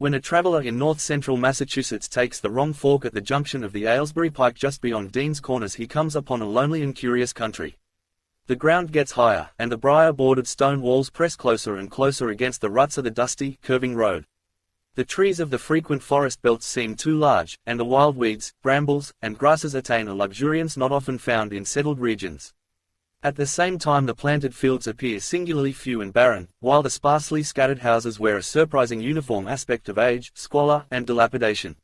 When a traveler in north-central Massachusetts takes the wrong fork at the junction of the Aylesbury Pike just beyond Dean's Corners, he comes upon a lonely and curious country. The ground gets higher, and the briar-bordered stone walls press closer and closer against the ruts of the dusty, curving road. The trees of the frequent forest belts seem too large, and the wild weeds, brambles, and grasses attain a luxuriance not often found in settled regions. At the same time, the planted fields appear singularly few and barren, while the sparsely scattered houses wear a surprising uniform aspect of age, squalor, and dilapidation.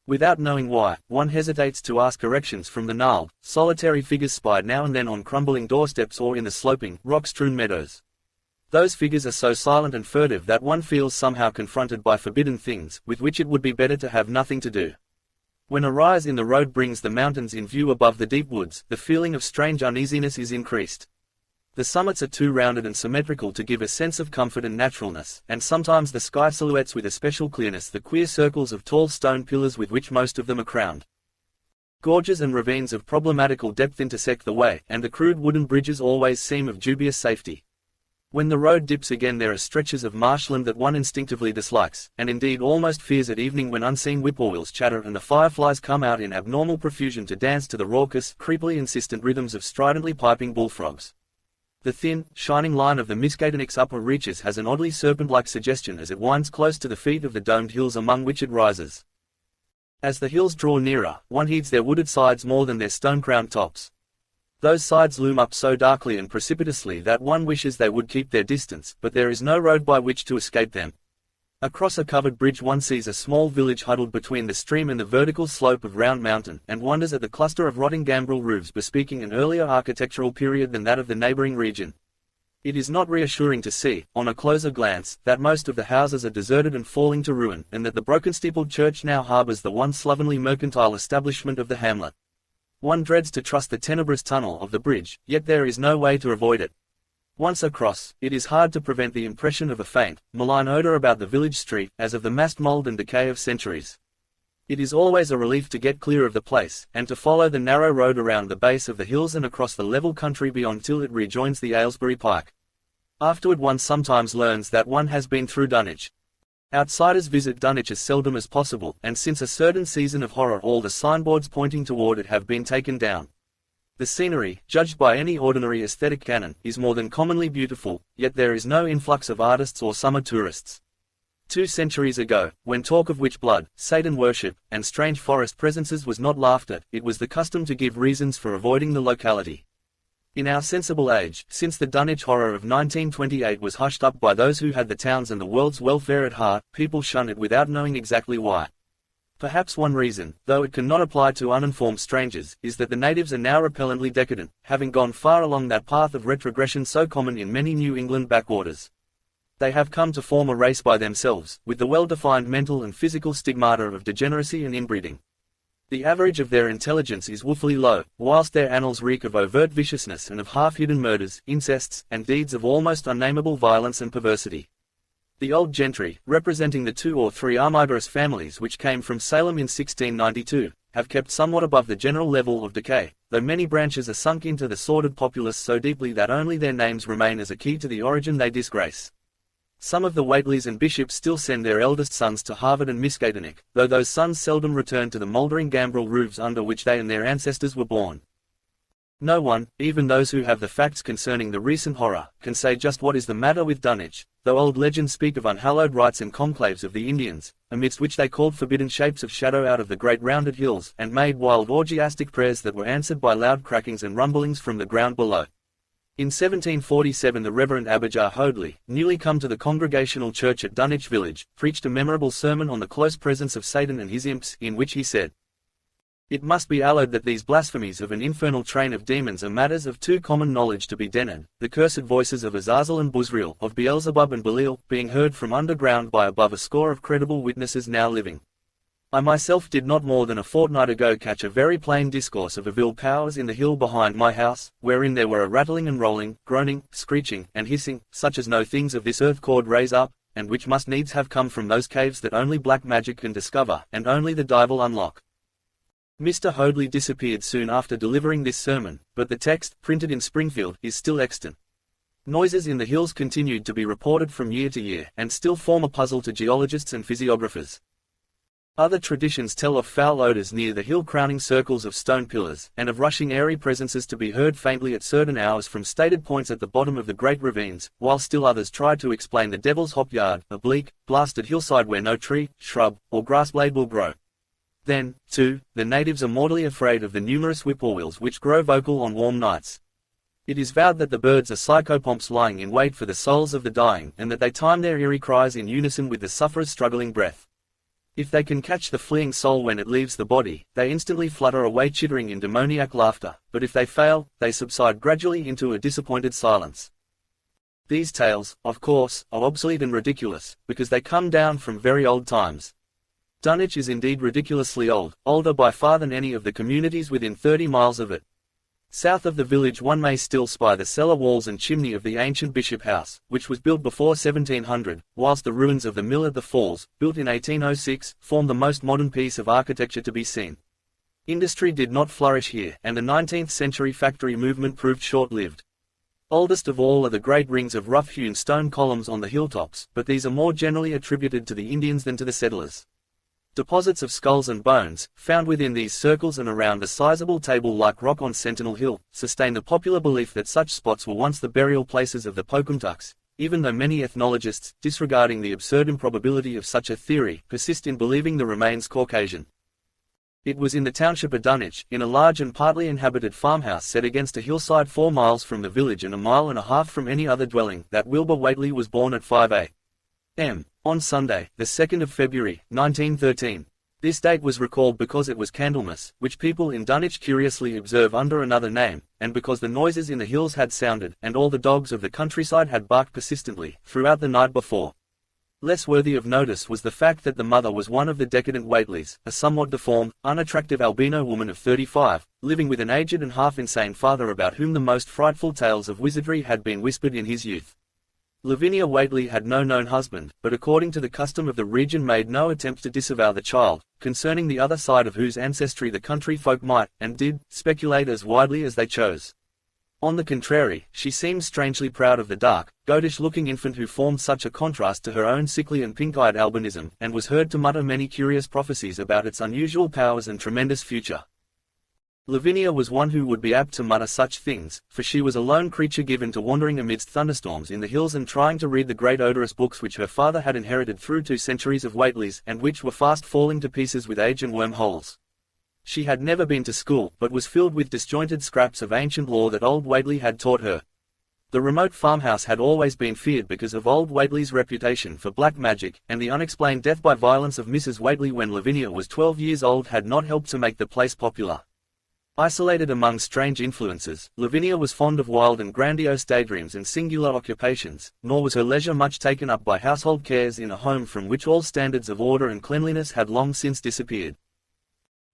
Without knowing why, one hesitates to ask directions from the gnarled, solitary figures spied now and then on crumbling doorsteps or in the sloping, rock-strewn meadows. Those figures are so silent and furtive that one feels somehow confronted by forbidden things, with which it would be better to have nothing to do. When a rise in the road brings the mountains in view above the deep woods, the feeling of strange uneasiness is increased. The summits are too rounded and symmetrical to give a sense of comfort and naturalness, and sometimes the sky silhouettes with especial clearness the queer circles of tall stone pillars with which most of them are crowned. Gorges and ravines of problematical depth intersect the way, and the crude wooden bridges always seem of dubious safety. When the road dips again, there are stretches of marshland that one instinctively dislikes, and indeed almost fears at evening, when unseen whippoorwills chatter and the fireflies come out in abnormal profusion to dance to the raucous, creepily insistent rhythms of stridently piping bullfrogs. The thin, shining line of the Miskatonick's upper reaches has an oddly serpent-like suggestion as it winds close to the feet of the domed hills among which it rises. As the hills draw nearer, one heeds their wooded sides more than their stone-crowned tops. Those sides loom up so darkly and precipitously that one wishes they would keep their distance, but there is no road by which to escape them. Across a covered bridge one sees a small village huddled between the stream and the vertical slope of Round Mountain, and wonders at the cluster of rotting gambrel roofs bespeaking an earlier architectural period than that of the neighboring region. It is not reassuring to see, on a closer glance, that most of the houses are deserted and falling to ruin, and that the broken-steepled church now harbors the once slovenly mercantile establishment of the hamlet. One dreads to trust the tenebrous tunnel of the bridge, yet there is no way to avoid it. Once across, it is hard to prevent the impression of a faint, malign odor about the village street, as of the massed mold and decay of centuries. It is always a relief to get clear of the place, and to follow the narrow road around the base of the hills and across the level country beyond till it rejoins the Aylesbury Pike. Afterward one sometimes learns that one has been through Dunwich. Outsiders visit Dunwich as seldom as possible, and since a certain season of horror all the signboards pointing toward it have been taken down. The scenery, judged by any ordinary aesthetic canon, is more than commonly beautiful, yet there is no influx of artists or summer tourists. 2 centuries ago, when talk of witch blood, Satan worship, and strange forest presences was not laughed at, it was the custom to give reasons for avoiding the locality. In our sensible age, since the Dunwich horror of 1928 was hushed up by those who had the town's and the world's welfare at heart, people shun it without knowing exactly why. Perhaps one reason, though it cannot apply to uninformed strangers, is that the natives are now repellently decadent, having gone far along that path of retrogression so common in many New England backwaters. They have come to form a race by themselves, with the well-defined mental and physical stigmata of degeneracy and inbreeding. The average of their intelligence is woefully low, whilst their annals reek of overt viciousness and of half-hidden murders, incests, and deeds of almost unnameable violence and perversity. The old gentry, representing the 2 or 3 armigerous families which came from Salem in 1692, have kept somewhat above the general level of decay, though many branches are sunk into the sordid populace so deeply that only their names remain as a key to the origin they disgrace. Some of the Whateleys and Bishops still send their eldest sons to Harvard and Miskatonick, though those sons seldom return to the mouldering gambrel roofs under which they and their ancestors were born. No one, even those who have the facts concerning the recent horror, can say just what is the matter with Dunwich, though old legends speak of unhallowed rites and conclaves of the Indians, amidst which they called forbidden shapes of shadow out of the great rounded hills, and made wild orgiastic prayers that were answered by loud crackings and rumblings from the ground below. In 1747 the Reverend Abijah Hoadley, newly come to the Congregational Church at Dunwich Village, preached a memorable sermon on the close presence of Satan and his imps, in which he said, "It must be allowed that these blasphemies of an infernal train of demons are matters of too common knowledge to be denied, the cursed voices of Azazel and Buzrael, of Beelzebub and Belial, being heard from underground by above a score of credible witnesses now living. I myself did not more than a fortnight ago catch a very plain discourse of evil powers in the hill behind my house, wherein there were a rattling and rolling, groaning, screeching, and hissing, such as no things of this earth could raise up, and which must needs have come from those caves that only black magic can discover, and only the devil unlock." Mr. Hoadley disappeared soon after delivering this sermon, but the text, printed in Springfield, is still extant. Noises in the hills continued to be reported from year to year, and still form a puzzle to geologists and physiographers. Other traditions tell of foul odors near the hill-crowning circles of stone pillars, and of rushing airy presences to be heard faintly at certain hours from stated points at the bottom of the great ravines, while still others try to explain the Devil's Hop Yard, a bleak, blasted hillside where no tree, shrub, or grass blade will grow. Then, too, the natives are mortally afraid of the numerous whippoorwills which grow vocal on warm nights. It is vowed that the birds are psychopomps lying in wait for the souls of the dying, and that they time their eerie cries in unison with the sufferer's struggling breath. If they can catch the fleeing soul when it leaves the body, they instantly flutter away chittering in demoniac laughter, but if they fail, they subside gradually into a disappointed silence. These tales, of course, are obsolete and ridiculous, because they come down from very old times. Dunwich is indeed ridiculously old, older by far than any of the communities within 30 miles of it. South of the village one may still spy the cellar walls and chimney of the ancient Bishop House, which was built before 1700, whilst the ruins of the mill at the Falls, built in 1806, form the most modern piece of architecture to be seen. Industry did not flourish here, and the 19th-century factory movement proved short-lived. Oldest of all are the great rings of rough-hewn stone columns on the hilltops, but these are more generally attributed to the Indians than to the settlers. Deposits of skulls and bones, found within these circles and around the sizable table-like rock on Sentinel Hill, sustain the popular belief that such spots were once the burial places of the Pocumtucks, even though many ethnologists, disregarding the absurd improbability of such a theory, persist in believing the remains Caucasian. It was in the township of Dunwich, in a large and partly inhabited farmhouse set against a hillside 4 miles from the village and 1.5 miles from any other dwelling, that Wilbur Whately was born at 5 a.m. on Sunday, the 2nd of February, 1913. This date was recalled because it was Candlemas, which people in Dunwich curiously observe under another name, and because the noises in the hills had sounded, and all the dogs of the countryside had barked persistently, throughout the night before. Less worthy of notice was the fact that the mother was one of the decadent Whateleys, a somewhat deformed, unattractive albino woman of 35, living with an aged and half-insane father about whom the most frightful tales of wizardry had been whispered in his youth. Lavinia Whately had no known husband, but according to the custom of the region made no attempt to disavow the child, concerning the other side of whose ancestry the country folk might, and did, speculate as widely as they chose. On the contrary, she seemed strangely proud of the dark, goatish-looking infant who formed such a contrast to her own sickly and pink-eyed albinism, and was heard to mutter many curious prophecies about its unusual powers and tremendous future. Lavinia was one who would be apt to mutter such things, for she was a lone creature given to wandering amidst thunderstorms in the hills and trying to read the great odorous books which her father had inherited through 2 centuries of Whateleys, and which were fast falling to pieces with age and wormholes. She had never been to school, but was filled with disjointed scraps of ancient lore that old Whately had taught her. The remote farmhouse had always been feared because of old Whately's reputation for black magic, and the unexplained death by violence of Mrs. Whately when Lavinia was 12 years old had not helped to make the place popular. Isolated among strange influences, Lavinia was fond of wild and grandiose daydreams and singular occupations, nor was her leisure much taken up by household cares in a home from which all standards of order and cleanliness had long since disappeared.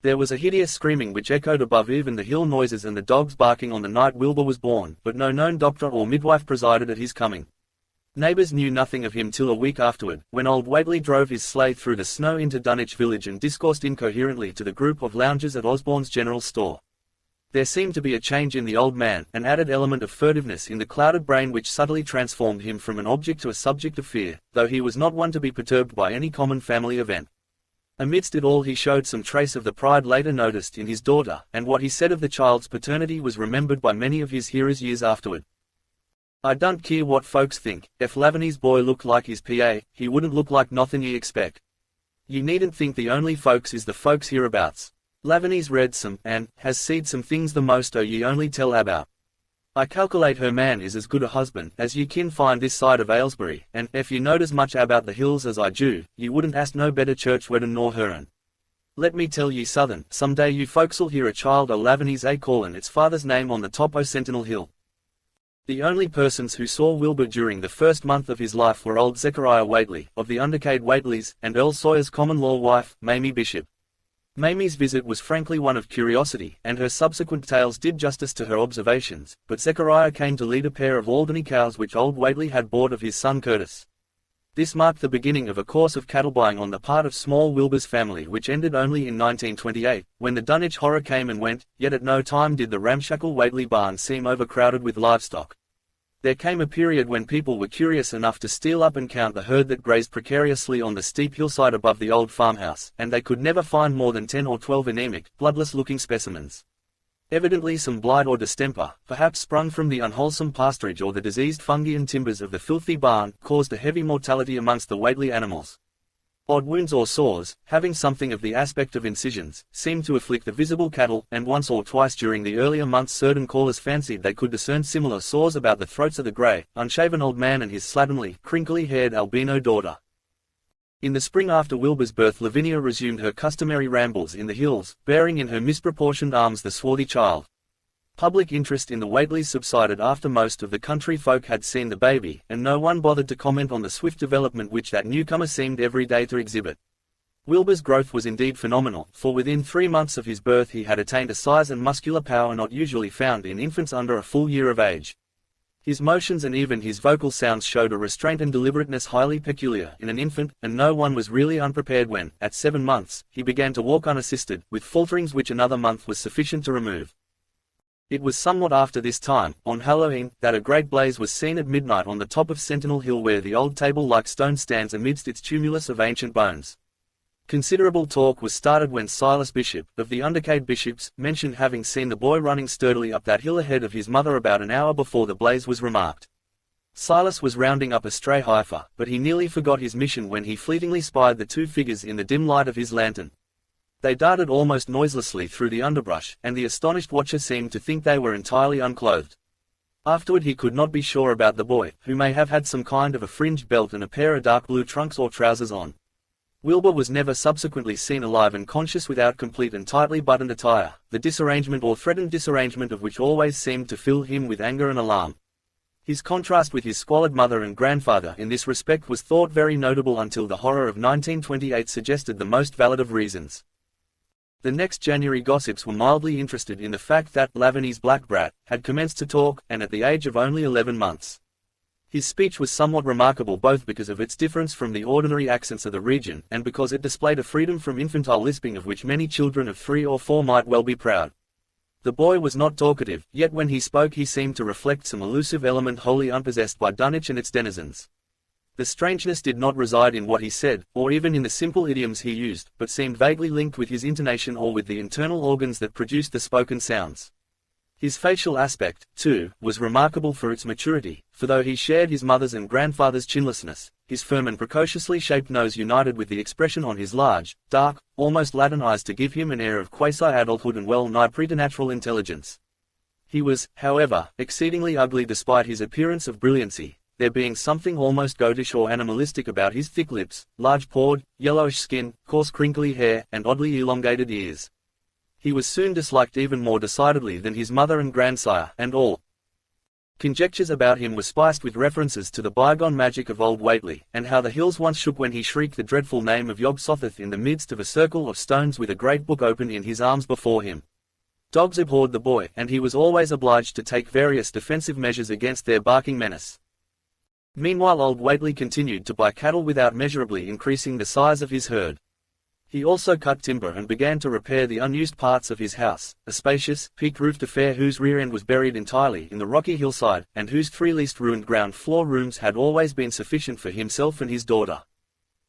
There was a hideous screaming which echoed above even the hill noises and the dogs barking on the night Wilbur was born, but no known doctor or midwife presided at his coming. Neighbours knew nothing of him till a week afterward, when old Whately drove his sleigh through the snow into Dunwich village and discoursed incoherently to the group of loungers at Osborne's general store. There seemed to be a change in the old man, an added element of furtiveness in the clouded brain which subtly transformed him from an object to a subject of fear, though he was not one to be perturbed by any common family event. Amidst it all he showed some trace of the pride later noticed in his daughter, and what he said of the child's paternity was remembered by many of his hearers years afterward. "I don't care what folks think, if Lavany's boy looked like his PA, he wouldn't look like nothin' ye expect. You needn't think the only folks is the folks hereabouts. Lavany's read some, and has seed some things the most o' ye only tell about. I calculate her man is as good a husband as ye kin find this side of Aylesbury, and ef ye knowed as much about the hills as I do, ye wouldn't ask no better church weddin' nor her'n. Let me tell ye Southern, some day you folks'll hear a child o' Lavany's callin' its father's name on the top o' Sentinel Hill." The only persons who saw Wilbur during the first month of his life were old Zechariah Whately, of the Undercade Whateleys, and Earl Sawyer's common-law wife, Mamie Bishop. Mamie's visit was frankly one of curiosity, and her subsequent tales did justice to her observations, but Zechariah came to lead a pair of Alderney cows which old Whately had bought of his son Curtis. This marked the beginning of a course of cattle buying on the part of small Wilbur's family which ended only in 1928, when the Dunwich horror came and went, yet at no time did the ramshackle Whately barn seem overcrowded with livestock. There came a period when people were curious enough to steal up and count the herd that grazed precariously on the steep hillside above the old farmhouse, and they could never find more than 10 or 12 anemic, bloodless-looking specimens. Evidently some blight or distemper, perhaps sprung from the unwholesome pasturage or the diseased fungi and timbers of the filthy barn, caused a heavy mortality amongst the Whately animals. Odd wounds or sores, having something of the aspect of incisions, seemed to afflict the visible cattle, and once or twice during the earlier months certain callers fancied they could discern similar sores about the throats of the grey, unshaven old man and his slatternly, crinkly-haired albino daughter. In the spring after Wilbur's birth, Lavinia resumed her customary rambles in the hills, bearing in her misproportioned arms the swarthy child. Public interest in the Whateleys subsided after most of the country folk had seen the baby, and no one bothered to comment on the swift development which that newcomer seemed every day to exhibit. Wilbur's growth was indeed phenomenal, for within 3 months of his birth he had attained a size and muscular power not usually found in infants under a full year of age. His motions and even his vocal sounds showed a restraint and deliberateness highly peculiar in an infant, and no one was really unprepared when, at 7 months, he began to walk unassisted, with falterings which another month was sufficient to remove. It was somewhat after this time, on Halloween, that a great blaze was seen at midnight on the top of Sentinel Hill where the old table-like stone stands amidst its tumulus of ancient bones. Considerable talk was started when Silas Bishop, of the Undercade Bishops, mentioned having seen the boy running sturdily up that hill ahead of his mother about an hour before the blaze was remarked. Silas was rounding up a stray heifer, but he nearly forgot his mission when he fleetingly spied the 2 figures in the dim light of his lantern. They darted almost noiselessly through the underbrush, and the astonished watcher seemed to think they were entirely unclothed. Afterward he could not be sure about the boy, who may have had some kind of a fringed belt and a pair of dark blue trunks or trousers on. Wilbur was never subsequently seen alive and conscious without complete and tightly buttoned attire, the disarrangement or threatened disarrangement of which always seemed to fill him with anger and alarm. His contrast with his squalid mother and grandfather in this respect was thought very notable until the horror of 1928 suggested the most valid of reasons. The next January gossips were mildly interested in the fact that Lavinia's black brat had commenced to talk, and at the age of only 11 months. His speech was somewhat remarkable both because of its difference from the ordinary accents of the region, and because it displayed a freedom from infantile lisping of which many children of 3 or 4 might well be proud. The boy was not talkative, yet when he spoke he seemed to reflect some elusive element wholly unpossessed by Dunwich and its denizens. The strangeness did not reside in what he said, or even in the simple idioms he used, but seemed vaguely linked with his intonation or with the internal organs that produced the spoken sounds. His facial aspect, too, was remarkable for its maturity, for though he shared his mother's and grandfather's chinlessness, his firm and precociously shaped nose united with the expression on his large, dark, almost Latin eyes to give him an air of quasi-adulthood and well-nigh preternatural intelligence. He was, however, exceedingly ugly despite his appearance of brilliancy, there being something almost goatish or animalistic about his thick lips, large-pawed, yellowish skin, coarse crinkly hair, and oddly elongated ears. He was soon disliked even more decidedly than his mother and grandsire, and all conjectures about him were spiced with references to the bygone magic of old Whately, and how the hills once shook when he shrieked the dreadful name of Yog Sothoth in the midst of a circle of stones with a great book open in his arms before him. Dogs abhorred the boy, and he was always obliged to take various defensive measures against their barking menace. Meanwhile old Whately continued to buy cattle without measurably increasing the size of his herd. He also cut timber and began to repair the unused parts of his house, a spacious, peaked-roofed affair whose rear end was buried entirely in the rocky hillside, and whose 3 least ruined ground-floor rooms had always been sufficient for himself and his daughter.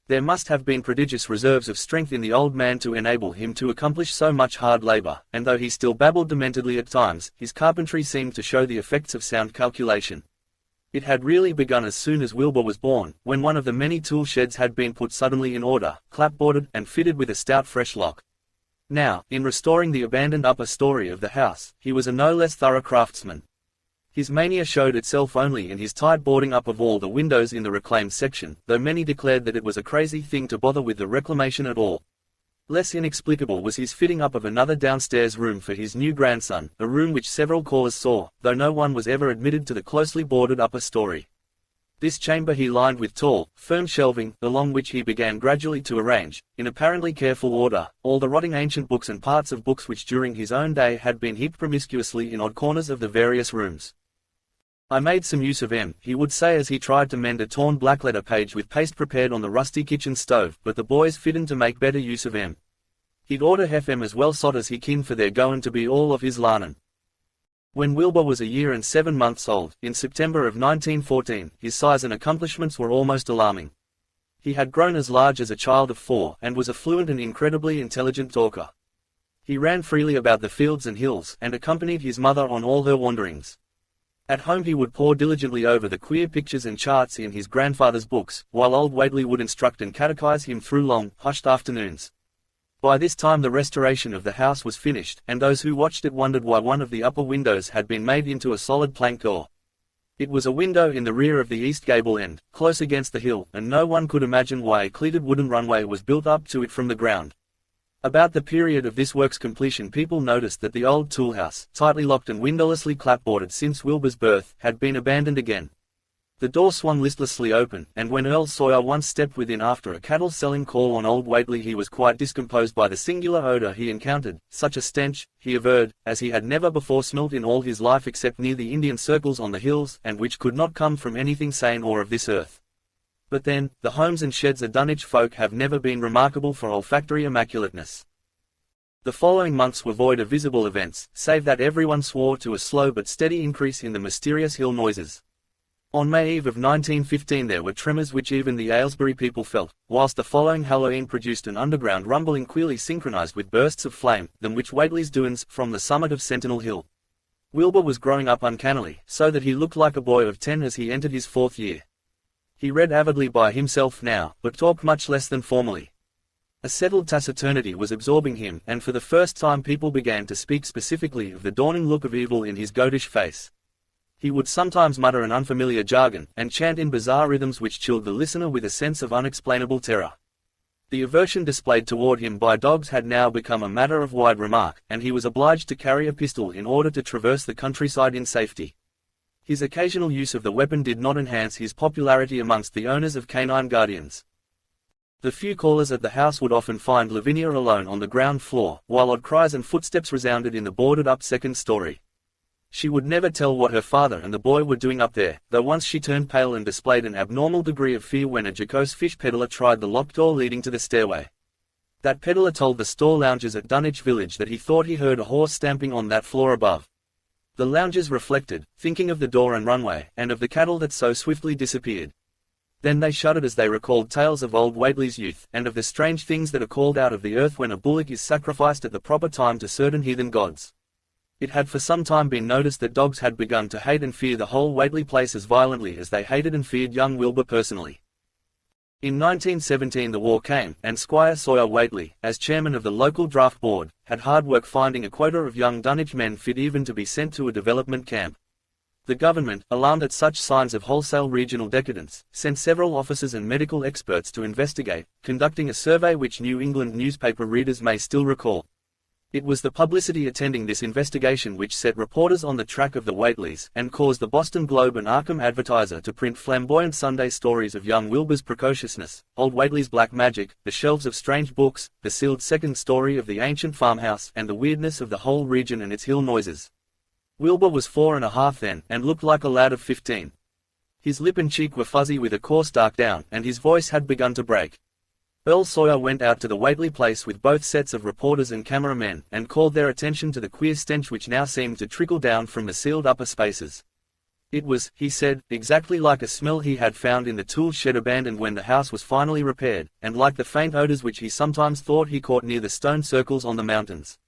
There must have been prodigious reserves of strength in the old man to enable him to accomplish so much hard labor, and though he still babbled dementedly at times, his carpentry seemed to show the effects of sound calculation. It had really begun as soon as Wilbur was born, when one of the many tool sheds had been put suddenly in order, clapboarded, and fitted with a stout fresh lock. Now, in restoring the abandoned upper story of the house, he was a no less thorough craftsman. His mania showed itself only in his tight boarding up of all the windows in the reclaimed section, though many declared that it was a crazy thing to bother with the reclamation at all. Less inexplicable was his fitting up of another downstairs room for his new grandson, a room which several callers saw, though no one was ever admitted to the closely boarded upper story. This chamber he lined with tall, firm shelving, along which he began gradually to arrange, in apparently careful order, all the rotting ancient books and parts of books which during his own day had been heaped promiscuously in odd corners of the various rooms. I made some use of M, he would say as he tried to mend a torn blackletter page with paste prepared on the rusty kitchen stove, but the boys fitted to make better use of M. He'd order hef M as well sot as he kin for their goin' to be all of his larnin'. When Wilbur was a year and 7 months old, in September of 1914, his size and accomplishments were almost alarming. He had grown as large as a child of 4 and was a fluent and incredibly intelligent talker. He ran freely about the fields and hills and accompanied his mother on all her wanderings. At home he would pore diligently over the queer pictures and charts in his grandfather's books, while old Whately would instruct and catechize him through long, hushed afternoons. By this time the restoration of the house was finished, and those who watched it wondered why one of the upper windows had been made into a solid plank door. It was a window in the rear of the east gable end, close against the hill, and no one could imagine why a cleated wooden runway was built up to it from the ground. About the period of this work's completion people noticed that the old toolhouse, tightly locked and windowlessly clapboarded since Wilbur's birth, had been abandoned again. The door swung listlessly open, and when Earl Sawyer once stepped within after a cattle-selling call on old Whately he was quite discomposed by the singular odor he encountered, such a stench, he averred, as he had never before smelt in all his life except near the Indian circles on the hills, and which could not come from anything sane or of this earth. But then, the homes and sheds of Dunwich folk have never been remarkable for olfactory immaculateness. The following months were void of visible events, save that everyone swore to a slow but steady increase in the mysterious hill noises. On May Eve of 1915 there were tremors which even the Aylesbury people felt, whilst the following Halloween produced an underground rumbling queerly synchronized with bursts of flame, than which Whately's doings, from the summit of Sentinel Hill. Wilbur was growing up uncannily, so that he looked like a boy of 10 as he entered his 4th year. He read avidly by himself now, but talked much less than formerly. A settled taciturnity was absorbing him, and for the first time people began to speak specifically of the dawning look of evil in his goatish face. He would sometimes mutter an unfamiliar jargon, and chant in bizarre rhythms which chilled the listener with a sense of unexplainable terror. The aversion displayed toward him by dogs had now become a matter of wide remark, and he was obliged to carry a pistol in order to traverse the countryside in safety. His occasional use of the weapon did not enhance his popularity amongst the owners of canine guardians. The few callers at the house would often find Lavinia alone on the ground floor, while odd cries and footsteps resounded in the boarded-up second story. She would never tell what her father and the boy were doing up there, though once she turned pale and displayed an abnormal degree of fear when a jocose fish peddler tried the locked door leading to the stairway. That peddler told the store loungers at Dunwich village that he thought he heard a horse stamping on that floor above. The loungers reflected, thinking of the door and runway, and of the cattle that so swiftly disappeared. Then they shuddered as they recalled tales of old Whately's youth, and of the strange things that are called out of the earth when a bullock is sacrificed at the proper time to certain heathen gods. It had for some time been noticed that dogs had begun to hate and fear the whole Whately place as violently as they hated and feared young Wilbur personally. In 1917 the war came, and Squire Sawyer Whately, as chairman of the local draft board, had hard work finding a quota of young Dunwich men fit even to be sent to a development camp. The government, alarmed at such signs of wholesale regional decadence, sent several officers and medical experts to investigate, conducting a survey which New England newspaper readers may still recall. It was the publicity attending this investigation which set reporters on the track of the Whateleys, and caused the Boston Globe and Arkham Advertiser to print flamboyant Sunday stories of young Wilbur's precociousness, old Whately's black magic, the shelves of strange books, the sealed second story of the ancient farmhouse, and the weirdness of the whole region and its hill noises. Wilbur was 4.5 then, and looked like a lad of 15. His lip and cheek were fuzzy with a coarse dark down, and his voice had begun to break. Earl Sawyer went out to the Whately place with both sets of reporters and cameramen, and called their attention to the queer stench which now seemed to trickle down from the sealed upper spaces. It was, he said, exactly like a smell he had found in the tool shed abandoned when the house was finally repaired, and like the faint odors which he sometimes thought he caught near the stone circles on the mountains.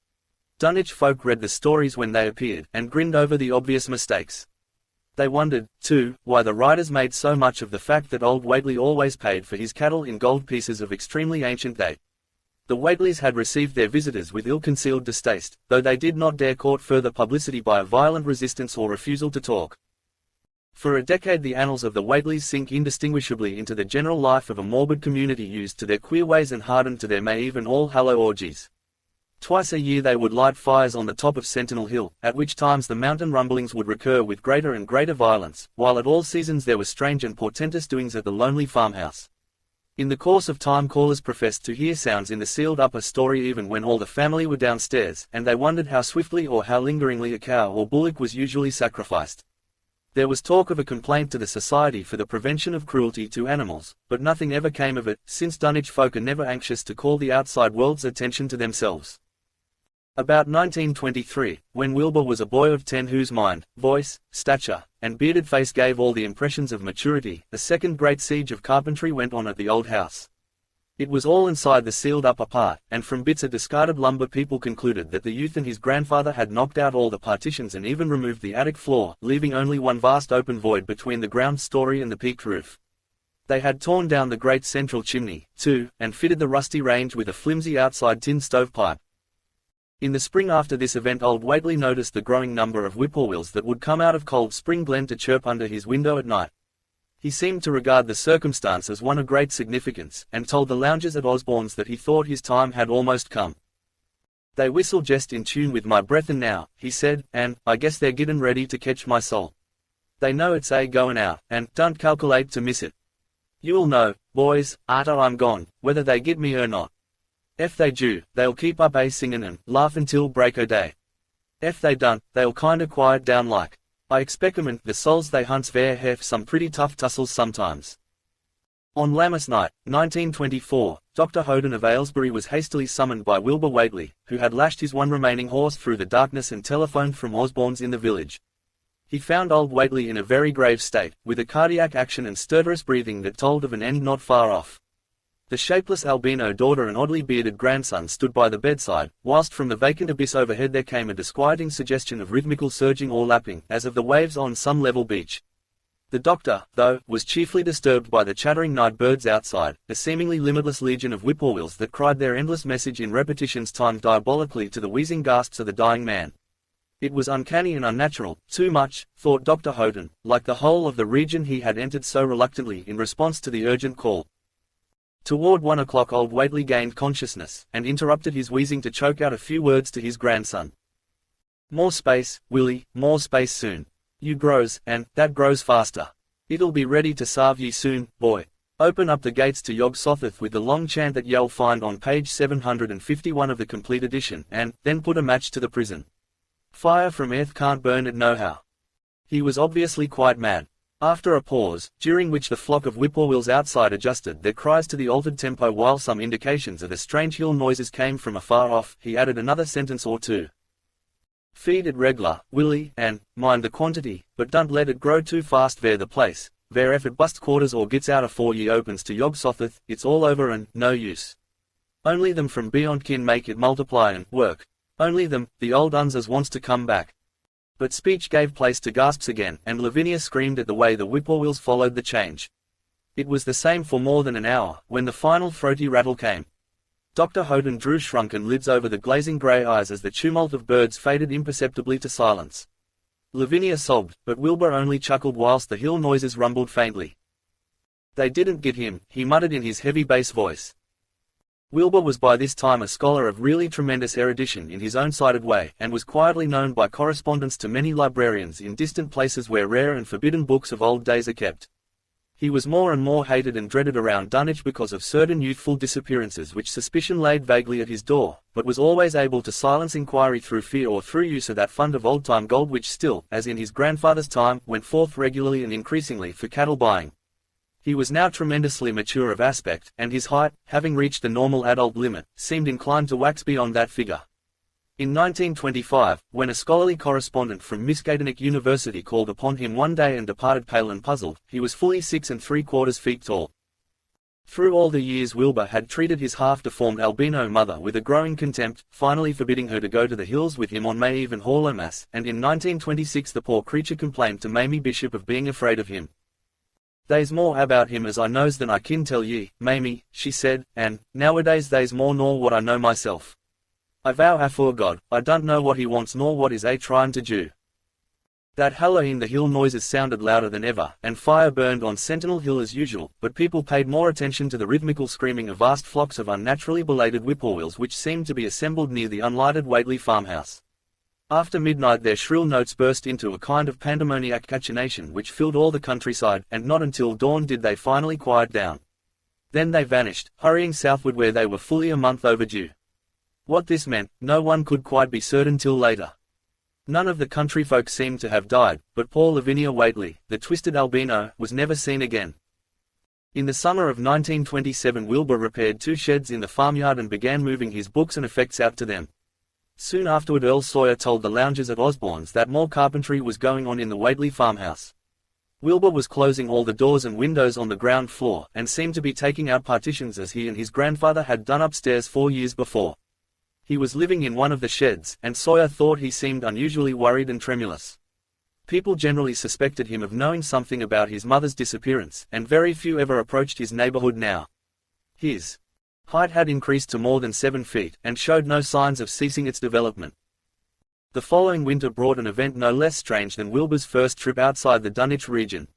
Dunwich folk read the stories when they appeared, and grinned over the obvious mistakes. They wondered, too, why the writers made so much of the fact that old Whately always paid for his cattle in gold pieces of extremely ancient date. The Whateleys had received their visitors with ill-concealed distaste, though they did not dare court further publicity by a violent resistance or refusal to talk. For a decade the annals of the Whateleys sink indistinguishably into the general life of a morbid community used to their queer ways and hardened to their May Eve and All-Hallow orgies. Twice a year they would light fires on the top of Sentinel Hill, at which times the mountain rumblings would recur with greater and greater violence, while at all seasons there were strange and portentous doings at the lonely farmhouse. In the course of time callers professed to hear sounds in the sealed upper story even when all the family were downstairs, and they wondered how swiftly or how lingeringly a cow or bullock was usually sacrificed. There was talk of a complaint to the Society for the Prevention of Cruelty to Animals, but nothing ever came of it, since Dunwich folk are never anxious to call the outside world's attention to themselves. About 1923, when Wilbur was a boy of 10 whose mind, voice, stature, and bearded face gave all the impressions of maturity, the second great siege of carpentry went on at the old house. It was all inside the sealed upper part, and from bits of discarded lumber people concluded that the youth and his grandfather had knocked out all the partitions and even removed the attic floor, leaving only one vast open void between the ground story and the peaked roof. They had torn down the great central chimney, too, and fitted the rusty range with a flimsy outside tin stovepipe. In the spring after this event, old Whately noticed the growing number of whippoorwills that would come out of Cold Spring Glen to chirp under his window at night. He seemed to regard the circumstance as one of great significance, and told the loungers at Osborne's that he thought his time had almost come. "They whistle jest in tune with my breath and now," he said, "and I guess they're gettin' ready to catch my soul. They know it's goin' out, and don't calculate to miss it. You'll know, boys, arter I'm gone, whether they get me or not. Ef they do, they'll keep up singin' and laugh until break o' day. Ef they don't, they'll kinda quiet down like. I expect 'em and the souls they hunts ver hef some pretty tough tussles sometimes." On Lammas night, 1924, Dr. Hoden of Aylesbury was hastily summoned by Wilbur Whately, who had lashed his one remaining horse through the darkness and telephoned from Osborne's in the village. He found old Whately in a very grave state, with a cardiac action and stertorous breathing that told of an end not far off. The shapeless albino daughter and oddly bearded grandson stood by the bedside, whilst from the vacant abyss overhead there came a disquieting suggestion of rhythmical surging or lapping, as of the waves on some level beach. The doctor, though, was chiefly disturbed by the chattering night birds outside, a seemingly limitless legion of whippoorwills that cried their endless message in repetitions timed diabolically to the wheezing gasps of the dying man. It was uncanny and unnatural, too much, thought Dr. Hoden, like the whole of the region he had entered so reluctantly in response to the urgent call. Toward 1 o'clock old Whately gained consciousness, and interrupted his wheezing to choke out a few words to his grandson. "More space, Willie, more space soon. You grows, and that grows faster. It'll be ready to sarve ye soon, boy. Open up the gates to Yog Sothoth with the long chant that ye'll find on page 751 of the complete edition, and then put a match to the prison. Fire from earth can't burn it nohow." He was obviously quite mad. After a pause, during which the flock of whippoorwills outside adjusted their cries to the altered tempo while some indications of the strange hill noises came from afar off, he added another sentence or two. "Feed it reg'lar, Willie, and mind the quantity, but don't let it grow too fast ver the place, ver if it busts quarters or gets out afore ye opens to Yog Sothoth, it's all over and no use. Only them from beyond kin make it multiply and work. Only them, the old uns as wants to come back." But speech gave place to gasps again, and Lavinia screamed at the way the whippoorwills followed the change. It was the same for more than an hour, when the final throaty rattle came. Dr. Hoden drew shrunken lids over the glazing grey eyes as the tumult of birds faded imperceptibly to silence. Lavinia sobbed, but Wilbur only chuckled whilst the hill noises rumbled faintly. "They didn't get him," he muttered in his heavy bass voice. Wilbur was by this time a scholar of really tremendous erudition in his own-sided way, and was quietly known by correspondence to many librarians in distant places where rare and forbidden books of old days are kept. He was more and more hated and dreaded around Dunwich because of certain youthful disappearances which suspicion laid vaguely at his door, but was always able to silence inquiry through fear or through use of that fund of old-time gold which still, as in his grandfather's time, went forth regularly and increasingly for cattle buying. He was now tremendously mature of aspect, and his height, having reached the normal adult limit, seemed inclined to wax beyond that figure. In 1925, when a scholarly correspondent from Miskatonic University called upon him one day and departed pale and puzzled, he was fully 6 3/4 feet tall. Through all the years Wilbur had treated his half-deformed albino mother with a growing contempt, finally forbidding her to go to the hills with him on May Eve and Hallowmas, and in 1926 the poor creature complained to Mamie Bishop of being afraid of him. "They's more about him as I knows than I kin tell ye, Mamie," she said, "and, nowadays they's more nor what I know myself. I vow afore God, I don't know what he wants nor what is tryin' to do." That Halloween the hill noises sounded louder than ever, and fire burned on Sentinel Hill as usual, but people paid more attention to the rhythmical screaming of vast flocks of unnaturally belated whippoorwills which seemed to be assembled near the unlighted Whately farmhouse. After midnight their shrill notes burst into a kind of pandemoniac cachinnation which filled all the countryside, and not until dawn did they finally quiet down. Then they vanished, hurrying southward where they were fully a month overdue. What this meant, no one could quite be certain till later. None of the country folk seemed to have died, but poor Lavinia Whately, the twisted albino, was never seen again. In the summer of 1927 Wilbur repaired 2 sheds in the farmyard and began moving his books and effects out to them. Soon afterward Earl Sawyer told the loungers at Osborne's that more carpentry was going on in the Whately farmhouse. Wilbur was closing all the doors and windows on the ground floor, and seemed to be taking out partitions as he and his grandfather had done upstairs 4 years before. He was living in one of the sheds, and Sawyer thought he seemed unusually worried and tremulous. People generally suspected him of knowing something about his mother's disappearance, and very few ever approached his neighborhood now. His height had increased to more than 7 feet, and showed no signs of ceasing its development. The following winter brought an event no less strange than Wilbur's first trip outside the Dunwich region.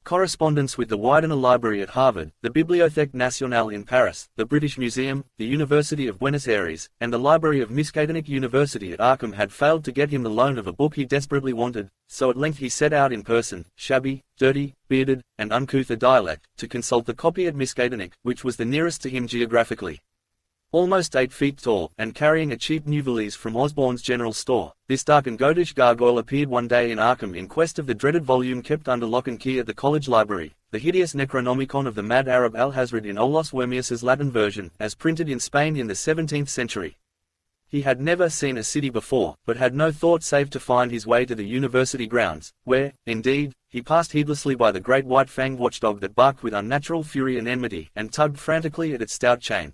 Correspondence with the Widener Library at Harvard, the Bibliothèque Nationale in Paris, the British Museum, the University of Buenos Aires, and the Library of Miskatonic University at Arkham had failed to get him the loan of a book he desperately wanted, so at length he set out in person, shabby, dirty, bearded, and uncouth a dialect, to consult the copy at Miskatonic, which was the nearest to him geographically. Almost 8 feet tall, and carrying a cheap new valise from Osborne's general store, this dark and goatish gargoyle appeared one day in Arkham in quest of the dreaded volume kept under lock and key at the college library, the hideous Necronomicon of the mad Arab Alhazred in Olaus Wormius's Latin version, as printed in Spain in the 17th century. He had never seen a city before, but had no thought save to find his way to the university grounds, where, indeed, he passed heedlessly by the great white-fanged watchdog that barked with unnatural fury and enmity, and tugged frantically at its stout chain.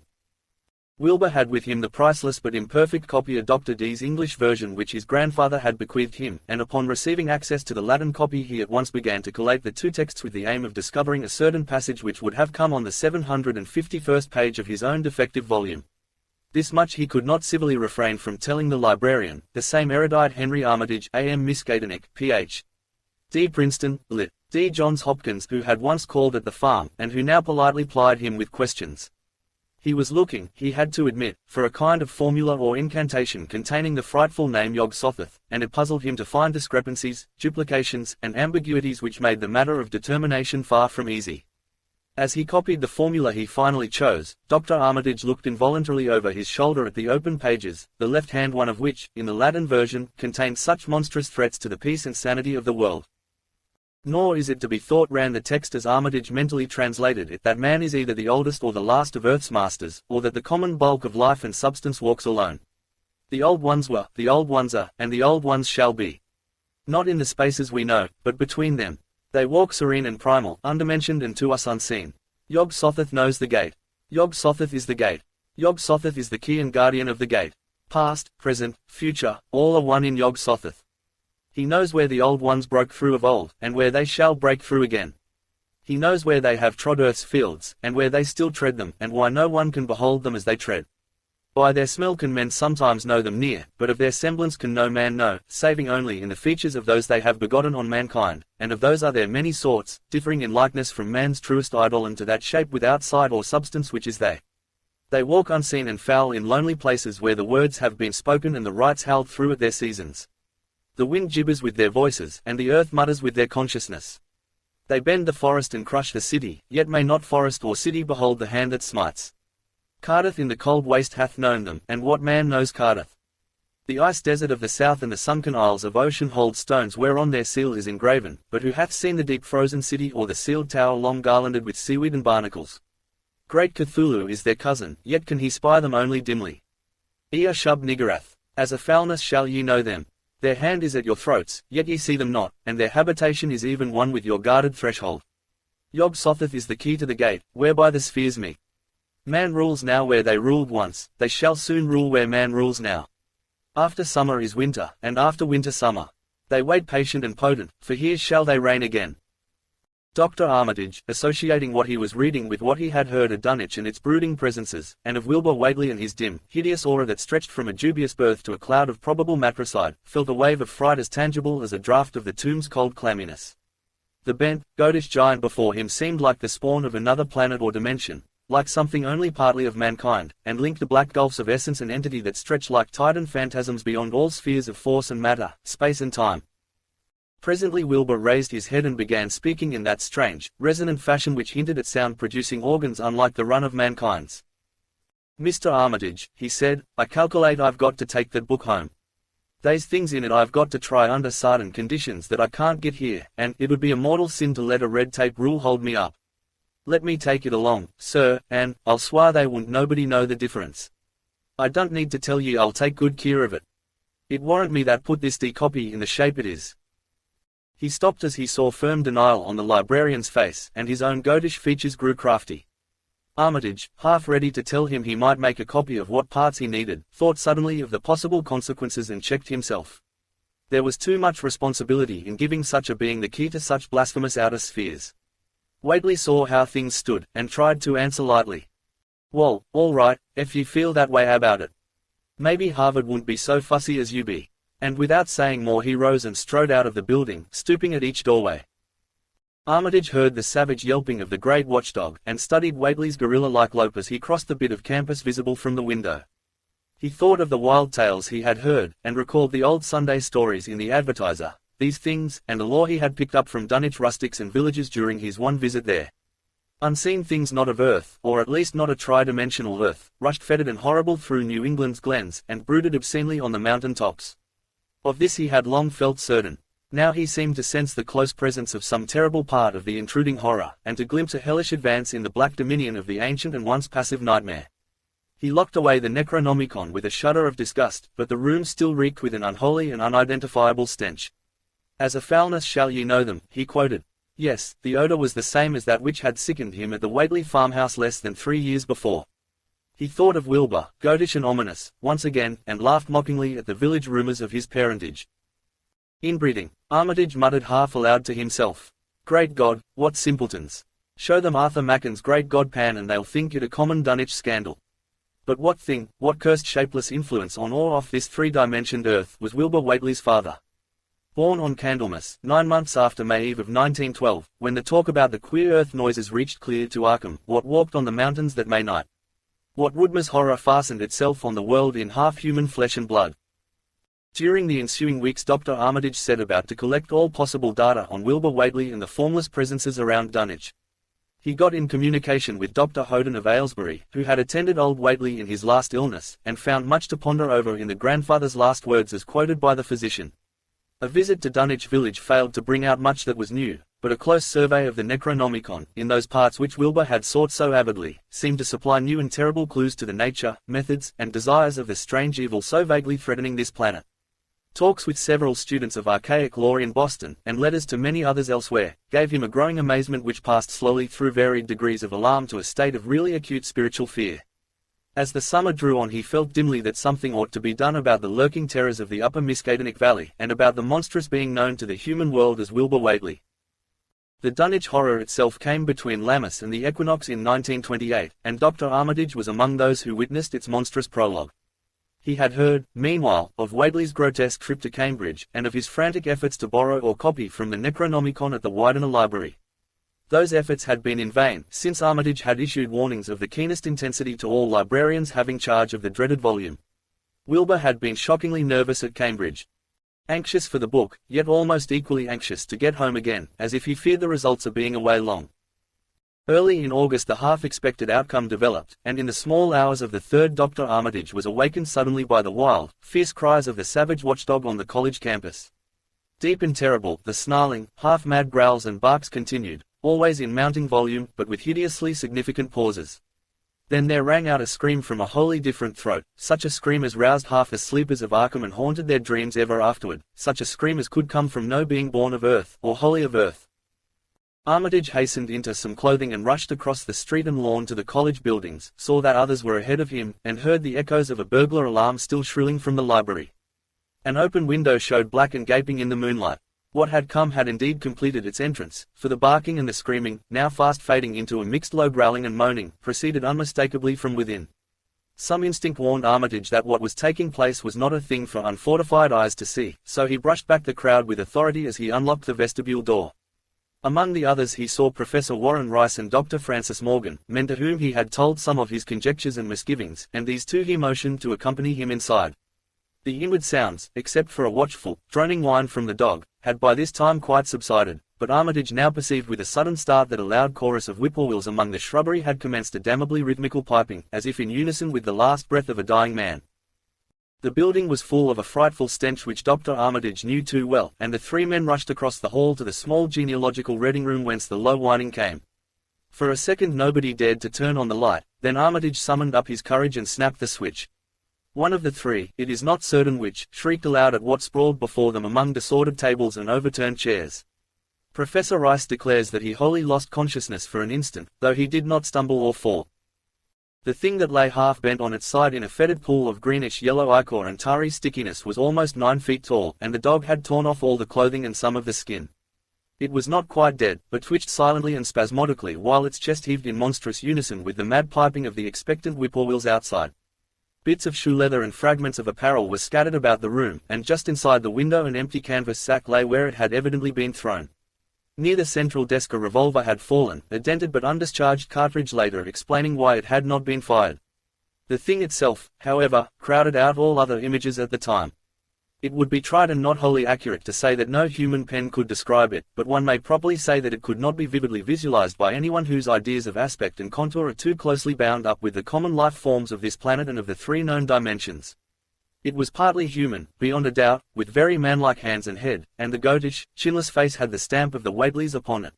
Wilbur had with him the priceless but imperfect copy of Dr. Dee's English version which his grandfather had bequeathed him, and upon receiving access to the Latin copy he at once began to collate the two texts with the aim of discovering a certain passage which would have come on the 751st page of his own defective volume. This much he could not civilly refrain from telling the librarian, the same erudite Henry Armitage, A.M. Miskatonic, Ph.D. Princeton, Lit. D. Johns Hopkins, who had once called at the farm, and who now politely plied him with questions. He was looking, he had to admit, for a kind of formula or incantation containing the frightful name Yog-Sothoth, and it puzzled him to find discrepancies, duplications, and ambiguities which made the matter of determination far from easy. As he copied the formula he finally chose, Dr. Armitage looked involuntarily over his shoulder at the open pages, the left-hand one of which, in the Latin version, contained such monstrous threats to the peace and sanity of the world. Nor is it to be thought, ran the text as Armitage mentally translated it, that man is either the oldest or the last of earth's masters, or that the common bulk of life and substance walks alone. The old ones were, the old ones are, and the old ones shall be. Not in the spaces we know, but between them. They walk serene and primal, undermentioned and to us unseen. Yog-Sothoth knows the gate. Yog-Sothoth is the gate. Yog-Sothoth is the key and guardian of the gate. Past, present, future, all are one in Yog-Sothoth. He knows where the old ones broke through of old, and where they shall break through again. He knows where they have trod earth's fields, and where they still tread them, and why no one can behold them as they tread. By their smell can men sometimes know them near, but of their semblance can no man know, saving only in the features of those they have begotten on mankind, and of those are there many sorts, differing in likeness from man's truest idol and to that shape without sight or substance which is they. They walk unseen and foul in lonely places where the words have been spoken and the rites held through at their seasons. The wind gibbers with their voices, and the earth mutters with their consciousness. They bend the forest and crush the city, yet may not forest or city behold the hand that smites. Cardiff in the cold waste hath known them, and what man knows Cardiff? The ice desert of the south and the sunken isles of ocean hold stones whereon their seal is engraven, but who hath seen the deep frozen city or the sealed tower long garlanded with seaweed and barnacles? Great Cthulhu is their cousin, yet can he spy them only dimly. Ea Shub Niggurath, as a foulness shall ye know them. Their hand is at your throats, yet ye see them not, and their habitation is even one with your guarded threshold. Yog-Sothoth is the key to the gate, whereby the spheres meet. Man rules now where they ruled once, they shall soon rule where man rules now. After summer is winter, and after winter summer. They wait patient and potent, for here shall they reign again. Dr. Armitage, associating what he was reading with what he had heard at Dunwich and its brooding presences, and of Wilbur Whately and his dim, hideous aura that stretched from a dubious birth to a cloud of probable matricide, felt a wave of fright as tangible as a draught of the tomb's cold clamminess. The bent, goatish giant before him seemed like the spawn of another planet or dimension, like something only partly of mankind, and linked the black gulfs of essence and entity that stretch like Titan phantasms beyond all spheres of force and matter, space and time. Presently Wilbur raised his head and began speaking in that strange, resonant fashion which hinted at sound-producing organs unlike the run of mankind's. "Mr. Armitage," he said, "I calculate I've got to take that book home. They's things in it I've got to try under certain conditions that I can't get here, and it would be a mortal sin to let a red tape rule hold me up. Let me take it along, sir, and I'll swear they won't nobody know the difference. I don't need to tell you I'll take good care of it. It warn't me that put this copy in the shape it is." He stopped as he saw firm denial on the librarian's face, and his own goatish features grew crafty. Armitage, half ready to tell him he might make a copy of what parts he needed, thought suddenly of the possible consequences and checked himself. There was too much responsibility in giving such a being the key to such blasphemous outer spheres. Whately saw how things stood, and tried to answer lightly. "Well, all right, if you feel that way about it. Maybe Harvard wouldn't be so fussy as you be." And without saying more he rose and strode out of the building, stooping at each doorway. Armitage heard the savage yelping of the great watchdog, and studied Whately's gorilla-like lope as he crossed the bit of campus visible from the window. He thought of the wild tales he had heard, and recalled the old Sunday stories in the Advertiser, these things, and the lore he had picked up from Dunwich rustics and villagers during his one visit there. Unseen things not of earth, or at least not a tri-dimensional earth, rushed fetid and horrible through New England's glens, and brooded obscenely on the mountain tops. Of this he had long felt certain. Now he seemed to sense the close presence of some terrible part of the intruding horror, and to glimpse a hellish advance in the black dominion of the ancient and once passive nightmare. He locked away the Necronomicon with a shudder of disgust, but the room still reeked with an unholy and unidentifiable stench. "As a foulness shall ye know them," he quoted. Yes, the odor was the same as that which had sickened him at the Whately farmhouse less than 3 years before. He thought of Wilbur, goatish and ominous, once again, and laughed mockingly at the village rumors of his parentage. "Inbreeding," Armitage muttered half aloud to himself. "Great God, what simpletons! Show them Arthur Macken's Great God Pan and they'll think it a common Dunwich scandal." But what thing, what cursed shapeless influence on or off this three-dimensioned earth, was Wilbur Whately's father? Born on Candlemas, 9 months after May Eve of 1912, when the talk about the queer earth noises reached clear to Arkham, what walked on the mountains that May night? What Woodmer's horror fastened itself on the world in half-human flesh and blood? During the ensuing weeks Dr. Armitage set about to collect all possible data on Wilbur Whately and the formless presences around Dunwich. He got in communication with Dr. Houghton of Aylesbury, who had attended old Whately in his last illness, and found much to ponder over in the grandfather's last words as quoted by the physician. A visit to Dunwich village failed to bring out much that was new, but a close survey of the Necronomicon, in those parts which Wilbur had sought so avidly, seemed to supply new and terrible clues to the nature, methods, and desires of the strange evil so vaguely threatening this planet. Talks with several students of archaic lore in Boston, and letters to many others elsewhere, gave him a growing amazement which passed slowly through varied degrees of alarm to a state of really acute spiritual fear. As the summer drew on he felt dimly that something ought to be done about the lurking terrors of the upper Miskatonic Valley, and about the monstrous being known to the human world as Wilbur Whately. The Dunwich horror itself came between Lammas and the equinox in 1928, and Dr. Armitage was among those who witnessed its monstrous prologue. He had heard, meanwhile, of Whately's grotesque trip to Cambridge, and of his frantic efforts to borrow or copy from the Necronomicon at the Widener Library. Those efforts had been in vain, since Armitage had issued warnings of the keenest intensity to all librarians having charge of the dreaded volume. Wilbur had been shockingly nervous at Cambridge. Anxious for the book, yet almost equally anxious to get home again, as if he feared the results of being away long. Early in August the half-expected outcome developed, and in the small hours of the 3rd Dr. Armitage was awakened suddenly by the wild, fierce cries of the savage watchdog on the college campus. Deep and terrible, the snarling, half-mad growls and barks continued, always in mounting volume, but with hideously significant pauses. Then there rang out a scream from a wholly different throat, such a scream as roused half the sleepers of Arkham and haunted their dreams ever afterward, such a scream as could come from no being born of earth, or wholly of earth. Armitage hastened into some clothing and rushed across the street and lawn to the college buildings, saw that others were ahead of him, and heard the echoes of a burglar alarm still shrilling from the library. An open window showed black and gaping in the moonlight. What had come had indeed completed its entrance, for the barking and the screaming, now fast fading into a mixed low growling and moaning, proceeded unmistakably from within. Some instinct warned Armitage that what was taking place was not a thing for unfortified eyes to see, so he brushed back the crowd with authority as he unlocked the vestibule door. Among the others he saw Professor Warren Rice and Dr. Francis Morgan, men to whom he had told some of his conjectures and misgivings, and these two he motioned to accompany him inside. The inward sounds, except for a watchful, droning whine from the dog, had by this time quite subsided, but Armitage now perceived with a sudden start that a loud chorus of whippoorwills among the shrubbery had commenced a damnably rhythmical piping, as if in unison with the last breath of a dying man. The building was full of a frightful stench which Dr. Armitage knew too well, and the 3 men rushed across the hall to the small genealogical reading room whence the low whining came. For a second nobody dared to turn on the light, then Armitage summoned up his courage and snapped the switch. One of the three, it is not certain which, shrieked aloud at what sprawled before them among disordered tables and overturned chairs. Professor Rice declares that he wholly lost consciousness for an instant, though he did not stumble or fall. The thing that lay half bent on its side in a fetid pool of greenish-yellow ichor and tarry stickiness was almost 9 feet tall, and the dog had torn off all the clothing and some of the skin. It was not quite dead, but twitched silently and spasmodically while its chest heaved in monstrous unison with the mad piping of the expectant whippoorwills outside. Bits of shoe leather and fragments of apparel were scattered about the room, and just inside the window an empty canvas sack lay where it had evidently been thrown. Near the central desk a revolver had fallen, a dented but undischarged cartridge later explaining why it had not been fired. The thing itself, however, crowded out all other images at the time. It would be trite and not wholly accurate to say that no human pen could describe it, but one may properly say that it could not be vividly visualized by anyone whose ideas of aspect and contour are too closely bound up with the common life forms of this planet and of the 3 known dimensions. It was partly human, beyond a doubt, with very manlike hands and head, and the goatish, chinless face had the stamp of the Whateleys upon it.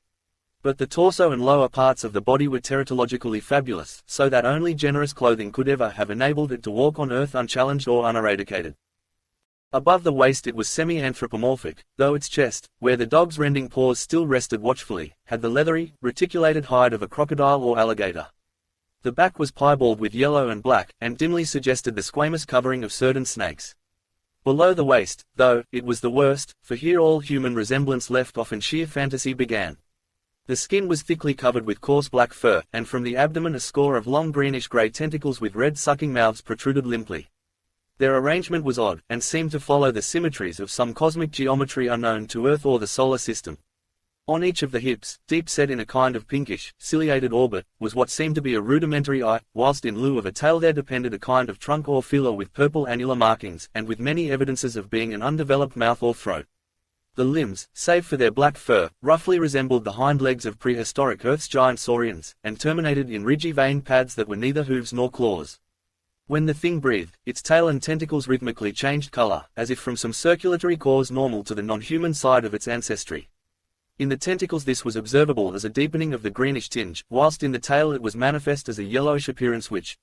But the torso and lower parts of the body were teratologically fabulous, so that only generous clothing could ever have enabled it to walk on Earth unchallenged or uneradicated. Above the waist it was semi-anthropomorphic, though its chest, where the dog's rending paws still rested watchfully, had the leathery, reticulated hide of a crocodile or alligator. The back was piebald with yellow and black, and dimly suggested the squamous covering of certain snakes. Below the waist, though, it was the worst, for here all human resemblance left off and sheer fantasy began. The skin was thickly covered with coarse black fur, and from the abdomen a score of long greenish-grey tentacles with red sucking mouths protruded limply. Their arrangement was odd, and seemed to follow the symmetries of some cosmic geometry unknown to Earth or the Solar System. On each of the hips, deep set in a kind of pinkish, ciliated orbit, was what seemed to be a rudimentary eye, whilst in lieu of a tail there depended a kind of trunk or feeler with purple annular markings, and with many evidences of being an undeveloped mouth or throat. The limbs, save for their black fur, roughly resembled the hind legs of prehistoric Earth's giant saurians, and terminated in ridgy veined pads that were neither hooves nor claws. When the thing breathed, its tail and tentacles rhythmically changed color, as if from some circulatory cause normal to the non-human side of its ancestry. In the tentacles this was observable as a deepening of the greenish tinge, whilst in the tail it was manifest as a yellowish appearance which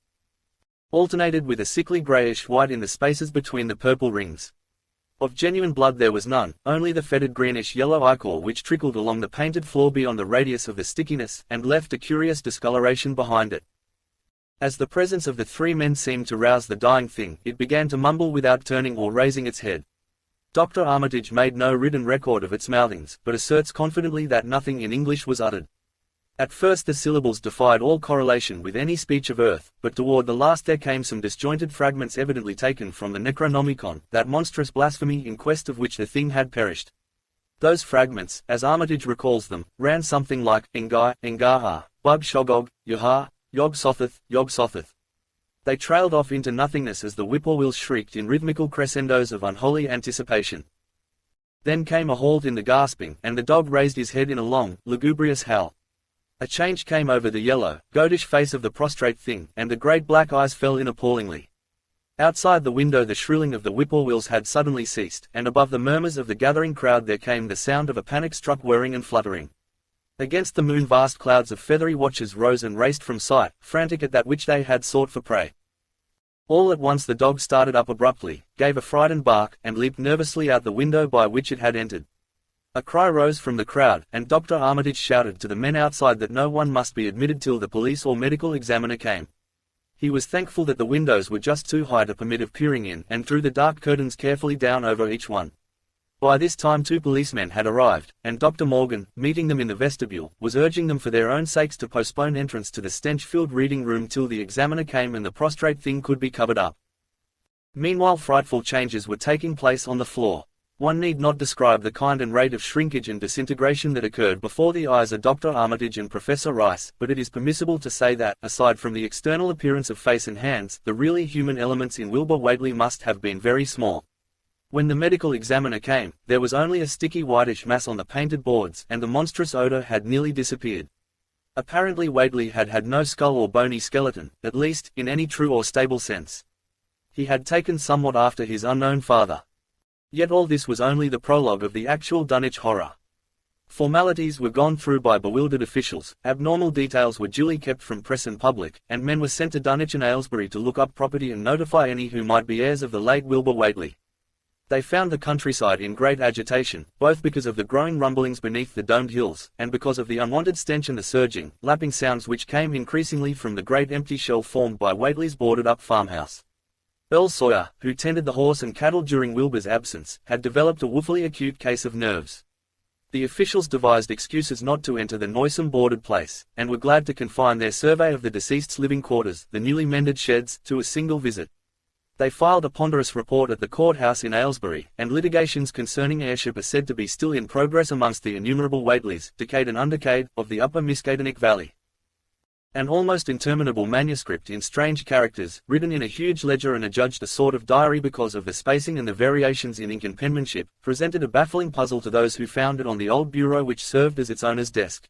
alternated with a sickly greyish white in the spaces between the purple rings. Of genuine blood there was none, only the fetid greenish-yellow ichor which trickled along the painted floor beyond the radius of the stickiness, and left a curious discoloration behind it. As the presence of the 3 men seemed to rouse the dying thing, it began to mumble without turning or raising its head. Dr. Armitage made no written record of its mouthings, but asserts confidently that nothing in English was uttered. At first the syllables defied all correlation with any speech of Earth, but toward the last there came some disjointed fragments evidently taken from the Necronomicon, that monstrous blasphemy in quest of which the thing had perished. Those fragments, as Armitage recalls them, ran something like, Engai, Engaha, Bug Shogog, Yaha, Yog Sotheth, Yog Sotheth. They trailed off into nothingness as the whippoorwills shrieked in rhythmical crescendos of unholy anticipation. Then came a halt in the gasping, and the dog raised his head in a long, lugubrious howl. A change came over the yellow, goatish face of the prostrate thing, and the great black eyes fell in appallingly. Outside the window the shrilling of the whippoorwills had suddenly ceased, and above the murmurs of the gathering crowd there came the sound of a panic-struck whirring and fluttering. Against the moon vast clouds of feathery watchers rose and raced from sight, frantic at that which they had sought for prey. All at once the dog started up abruptly, gave a frightened bark, and leaped nervously out the window by which it had entered. A cry rose from the crowd, and Dr. Armitage shouted to the men outside that no one must be admitted till the police or medical examiner came. He was thankful that the windows were just too high to permit of peering in, and drew the dark curtains carefully down over each one. By this time 2 policemen had arrived, and Dr. Morgan, meeting them in the vestibule, was urging them for their own sakes to postpone entrance to the stench-filled reading room till the examiner came and the prostrate thing could be covered up. Meanwhile frightful changes were taking place on the floor. One need not describe the kind and rate of shrinkage and disintegration that occurred before the eyes of Dr. Armitage and Professor Rice, but it is permissible to say that, aside from the external appearance of face and hands, the really human elements in Wilbur Whately must have been very small. When the medical examiner came, there was only a sticky whitish mass on the painted boards, and the monstrous odor had nearly disappeared. Apparently Whately had had no skull or bony skeleton, at least, in any true or stable sense. He had taken somewhat after his unknown father. Yet all this was only the prologue of the actual Dunwich horror. Formalities were gone through by bewildered officials, abnormal details were duly kept from press and public, and men were sent to Dunwich and Aylesbury to look up property and notify any who might be heirs of the late Wilbur Whately. They found the countryside in great agitation, both because of the growing rumblings beneath the domed hills, and because of the unwanted stench and the surging, lapping sounds which came increasingly from the great empty shell formed by Whately's boarded-up farmhouse. Earl Sawyer, who tended the horse and cattle during Wilbur's absence, had developed a woefully acute case of nerves. The officials devised excuses not to enter the noisome boarded place, and were glad to confine their survey of the deceased's living quarters, the newly mended sheds, to a single visit. They filed a ponderous report at the courthouse in Aylesbury, and litigations concerning heirship are said to be still in progress amongst the innumerable Whateleys, decade and undecade, of the upper Miskatonic Valley. An almost interminable manuscript in strange characters, written in a huge ledger and adjudged a sort of diary because of the spacing and the variations in ink and penmanship, presented a baffling puzzle to those who found it on the old bureau which served as its owner's desk.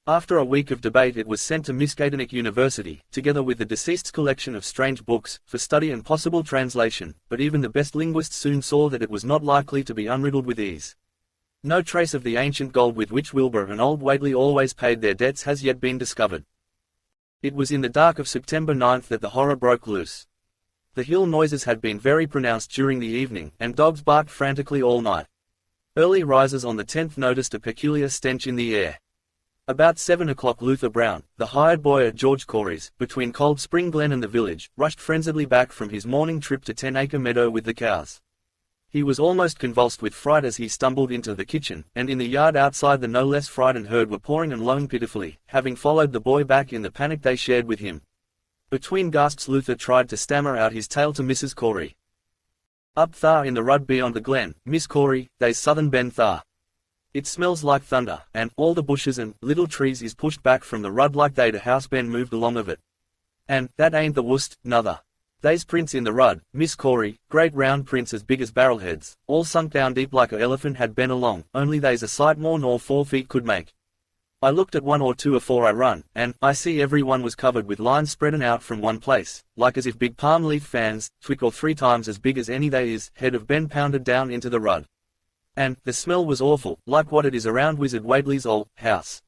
After a week of debate it was sent to Miskatonic University, together with the deceased's collection of strange books, for study and possible translation, but even the best linguists soon saw that it was not likely to be unriddled with ease. No trace of the ancient gold with which Wilbur and old Whately always paid their debts has yet been discovered. It was in the dark of September 9 that the horror broke loose. The hill noises had been very pronounced during the evening, and dogs barked frantically all night. Early risers on the 10th noticed a peculiar stench in the air. About 7 o'clock Luther Brown, the hired boy at George Corey's, between Cold Spring Glen and the village, rushed frenziedly back from his morning trip to 10-acre meadow with the cows. He was almost convulsed with fright as he stumbled into the kitchen, and in the yard outside the no less frightened herd were pawing and lowing pitifully, having followed the boy back in the panic they shared with him. Between gasps Luther tried to stammer out his tale to Mrs. Corey. "Up thar in the rud beyond the glen, Miss Corey, they's southern ben thar. It smells like thunder, and all the bushes and little trees is pushed back from the rud like they'd a house been moved along of it. And that ain't the wust, nuther. They's prints in the rud, Miss Corey, great round prints as big as barrelheads, all sunk down deep like a elephant had been along, only they's a sight more nor 4 feet could make. I looked at one or two afore I run, and I see every one was covered with lines spreadin' out from one place, like as if big palm leaf fans, 2 or 3 times as big as any they is, head of been pounded down into the rud. And the smell was awful, like what it is around Wizard Whately's old house."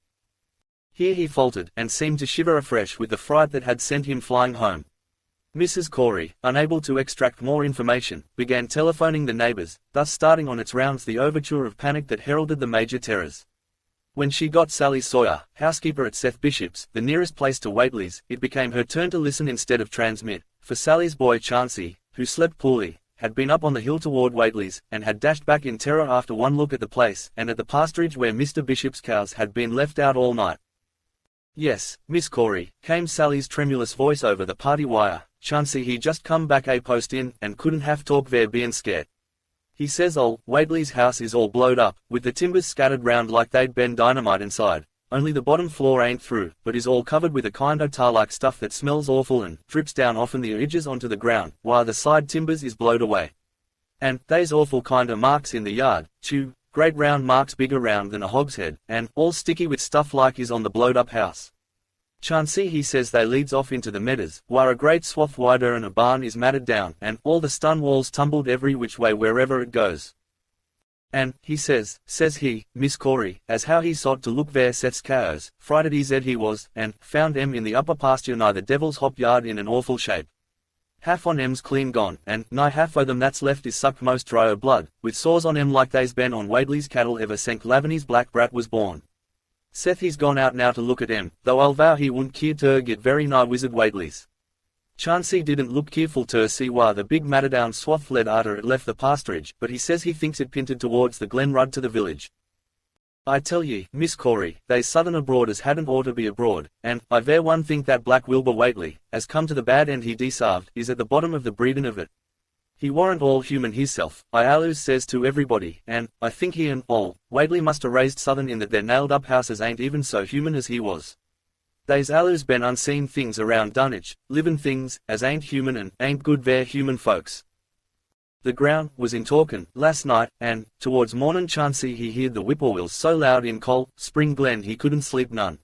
Here he faltered, and seemed to shiver afresh with the fright that had sent him flying home. Mrs. Corey, unable to extract more information, began telephoning the neighbours, thus starting on its rounds the overture of panic that heralded the major terrors. When she got Sally Sawyer, housekeeper at Seth Bishop's, the nearest place to Whately's, it became her turn to listen instead of transmit, for Sally's boy Chauncey, who slept poorly, had been up on the hill toward Whately's, and had dashed back in terror after one look at the place, and at the pasturage where Mr. Bishop's cows had been left out all night. "Yes, Miss Corey," came Sally's tremulous voice over the party wire, "Chauncey he just come back a post in, and couldn't have talk ver bein' scared. He says old Whately's house is all blowed up, with the timbers scattered round like they'd been dynamite inside, only the bottom floor ain't through, but is all covered with a kind o' tar-like stuff that smells awful and drips down offen the edges onto the ground, while the side timbers is blowed away. And they's awful kind o' marks in the yard, too, great round marks bigger round than a hogshead, and all sticky with stuff like is on the blowed up house. Chauncey he says they leads off into the meadows, where a great swath wider and a barn is matted down, and all the stun walls tumbled every which way wherever it goes. And, he says he, Miss Corey, as how he sought to look ver Seth's cows, frighted he was, and found em in the upper pasture nigh the Devil's Hop yard in an awful shape. Half on em's clean gone, and nigh half o' them that's left is sucked most dry o' blood, with sores on em like they's been on Whately's cattle ever senk Lavaney's black brat was born. Seth he's gone out now to look at em, though I'll vow he wouldn't keer ter get very nigh Wizard Whately's. Chauncey didn't look keerful ter see why the big matterdown swath led arter it left the pasturage, but he says he thinks it pinted towards the glen rud to the village. I tell ye, Miss Corey, they's southern abroad as hadn't ought to be abroad, and I ver one think that black Wilbur Whately, as come to the bad end he desarved, is at the bottom of the breedin' of it. He warn't all human hisself, I always says to everybody, and I think he and all Whately must a raised southern in that their nailed up houses ain't even so human as he was. They's allus been unseen things around Dunwich, livin' things, as ain't human and ain't good ver human folks. The ground was in talkin' last night, and towards mornin' Chauncey he heard the whippoorwills so loud in Cold Spring Glen he couldn't sleep none.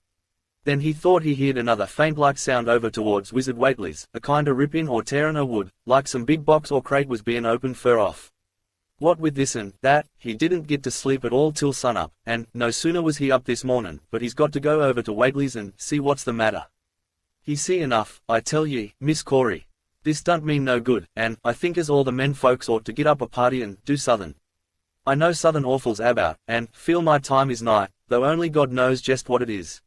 Then he thought he heard another faint-like sound over towards Wizard Whately's, a kind o' rippin' or tearin' o' wood, like some big box or crate was bein' opened fur off. What with this and that, he didn't get to sleep at all till sunup, and no sooner was he up this mornin', but he's got to go over to Whately's and see what's the matter. He see enough, I tell ye, Miss Corey. This don't mean no good, and I think as all the men folks ought to get up a party and do southern. I know southern awfuls about, and feel my time is nigh, though only God knows just what it is.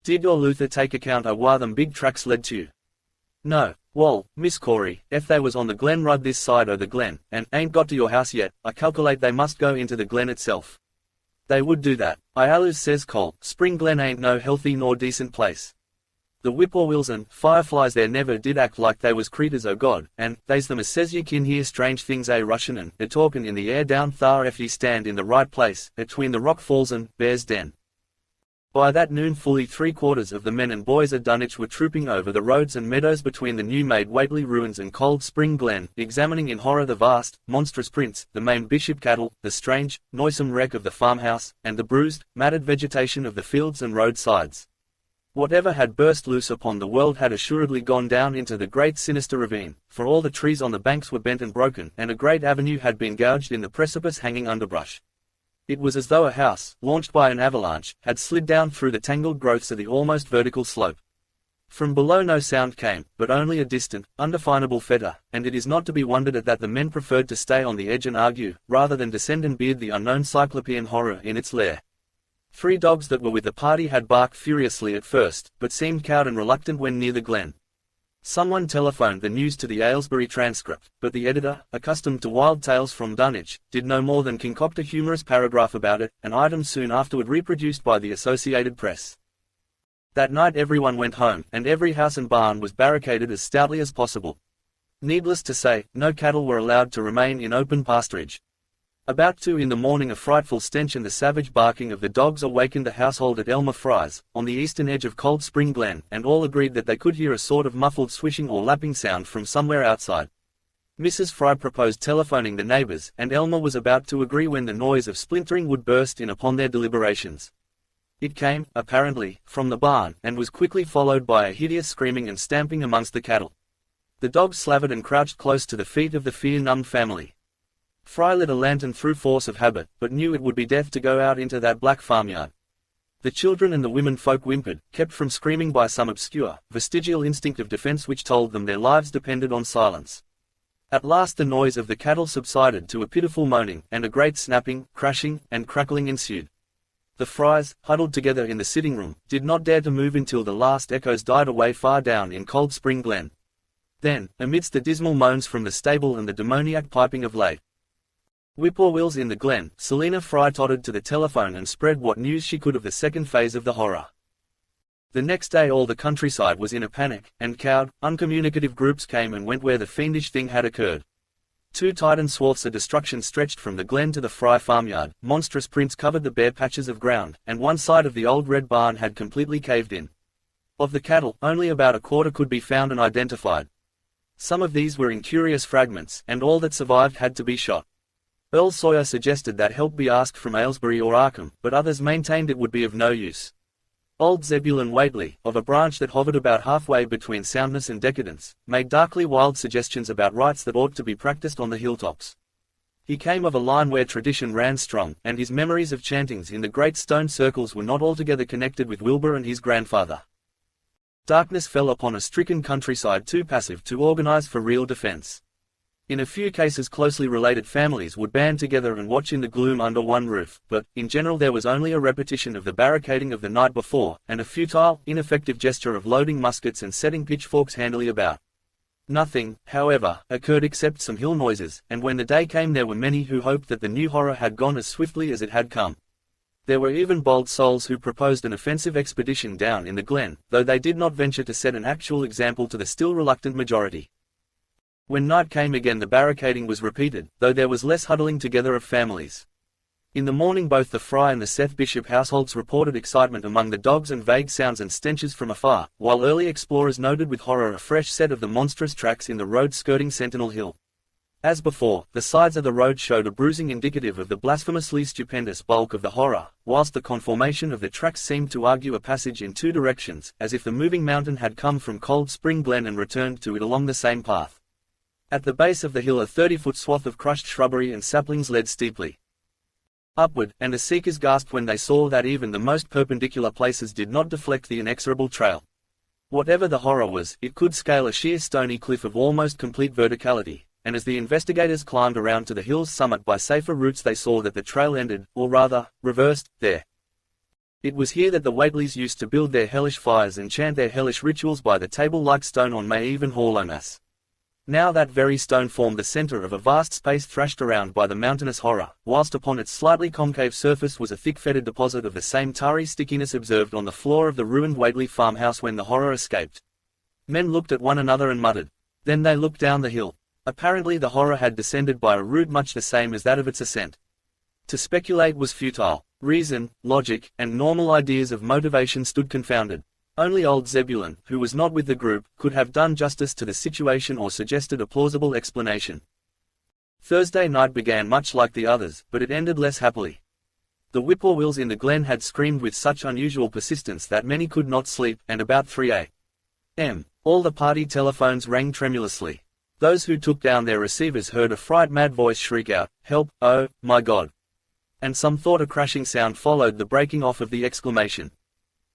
Did your Luther take account o' why them big tracks led to you? No. Well, Miss Corey, if they was on the Glen Rud this side o' the Glen, and ain't got to your house yet, I calculate they must go into the Glen itself. They would do that. I allus says Cole, Spring Glen ain't no healthy nor decent place. The whippoorwills and fireflies there never did act like they was creatures o' God, and they's them as says you kin hear strange things rushin' and talkin' in the air down thar if ye stand in the right place, atween the rock falls and Bear's Den. By that noon fully 3/4 of the men and boys of Dunwich were trooping over the roads and meadows between the new-made Whately ruins and Cold Spring Glen, examining in horror the vast, monstrous prints, the maimed bishop cattle, the strange, noisome wreck of the farmhouse, and the bruised, matted vegetation of the fields and roadsides. Whatever had burst loose upon the world had assuredly gone down into the great sinister ravine, for all the trees on the banks were bent and broken, and a great avenue had been gouged in the precipice hanging underbrush. It was as though a house, launched by an avalanche, had slid down through the tangled growths of the almost vertical slope. From below no sound came, but only a distant, undefinable fetor, and it is not to be wondered at that the men preferred to stay on the edge and argue, rather than descend and beard the unknown cyclopean horror in its lair. 3 dogs that were with the party had barked furiously at first, but seemed cowed and reluctant when near the glen. Someone telephoned the news to the Aylesbury Transcript, but the editor, accustomed to wild tales from Dunwich, did no more than concoct a humorous paragraph about it, an item soon afterward reproduced by the Associated Press. That night everyone went home, and every house and barn was barricaded as stoutly as possible. Needless to say, no cattle were allowed to remain in open pasturage. About 2 in the morning a frightful stench and the savage barking of the dogs awakened the household at Elmer Fry's, on the eastern edge of Cold Spring Glen, and all agreed that they could hear a sort of muffled swishing or lapping sound from somewhere outside. Mrs. Fry proposed telephoning the neighbors, and Elmer was about to agree when the noise of splintering wood burst in upon their deliberations. It came, apparently, from the barn, and was quickly followed by a hideous screaming and stamping amongst the cattle. The dogs slavered and crouched close to the feet of the fear-numbed family. Fry lit a lantern through force of habit, but knew it would be death to go out into that black farmyard. The children and the women folk whimpered, kept from screaming by some obscure, vestigial instinct of defense which told them their lives depended on silence. At last the noise of the cattle subsided to a pitiful moaning, and a great snapping, crashing, and crackling ensued. The Frys, huddled together in the sitting-room, did not dare to move until the last echoes died away far down in Cold Spring Glen. Then, amidst the dismal moans from the stable and the demoniac piping of late whippoorwills in the glen, Selina Fry tottered to the telephone and spread what news she could of the second phase of the horror. The next day all the countryside was in a panic, and cowed, uncommunicative groups came and went where the fiendish thing had occurred. 2 titan swaths of destruction stretched from the glen to the Fry farmyard, monstrous prints covered the bare patches of ground, and one side of the old red barn had completely caved in. Of the cattle, only about a quarter could be found and identified. Some of these were in curious fragments, and all that survived had to be shot. Earl Sawyer suggested that help be asked from Aylesbury or Arkham, but others maintained it would be of no use. Old Zebulon Whately, of a branch that hovered about halfway between soundness and decadence, made darkly wild suggestions about rites that ought to be practiced on the hilltops. He came of a line where tradition ran strong, and his memories of chantings in the great stone circles were not altogether connected with Wilbur and his grandfather. Darkness fell upon a stricken countryside too passive to organize for real defense. In a few cases closely related families would band together and watch in the gloom under one roof, but, in general there was only a repetition of the barricading of the night before, and a futile, ineffective gesture of loading muskets and setting pitchforks handily about. Nothing, however, occurred except some hill noises, and when the day came there were many who hoped that the new horror had gone as swiftly as it had come. There were even bold souls who proposed an offensive expedition down in the glen, though they did not venture to set an actual example to the still reluctant majority. When night came again the barricading was repeated, though there was less huddling together of families. In the morning both the Fry and the Seth Bishop households reported excitement among the dogs and vague sounds and stenches from afar, while early explorers noted with horror a fresh set of the monstrous tracks in the road skirting Sentinel Hill. As before, the sides of the road showed a bruising indicative of the blasphemously stupendous bulk of the horror, whilst the conformation of the tracks seemed to argue a passage in 2 directions, as if the moving mountain had come from Cold Spring Glen and returned to it along the same path. At the base of the hill a 30-foot swath of crushed shrubbery and saplings led steeply upward, and the seekers gasped when they saw that even the most perpendicular places did not deflect the inexorable trail. Whatever the horror was, it could scale a sheer stony cliff of almost complete verticality, and as the investigators climbed around to the hill's summit by safer routes they saw that the trail ended, or rather, reversed, there. It was here that the Whateleys used to build their hellish fires and chant their hellish rituals by the table-like stone on May Eve and Hallowmas. Now that very stone formed the center of a vast space thrashed around by the mountainous horror, whilst upon its slightly concave surface was a thick fetid deposit of the same tarry stickiness observed on the floor of the ruined Whateley farmhouse when the horror escaped. Men looked at one another and muttered. Then they looked down the hill. Apparently the horror had descended by a route much the same as that of its ascent. To speculate was futile. Reason, logic, and normal ideas of motivation stood confounded. Only old Zebulon, who was not with the group, could have done justice to the situation or suggested a plausible explanation. Thursday night began much like the others, but it ended less happily. The whippoorwills in the glen had screamed with such unusual persistence that many could not sleep, and about 3 a.m., all the party telephones rang tremulously. Those who took down their receivers heard a fright-mad voice shriek out, "Help, oh, my God!" And some thought a crashing sound followed the breaking off of the exclamation.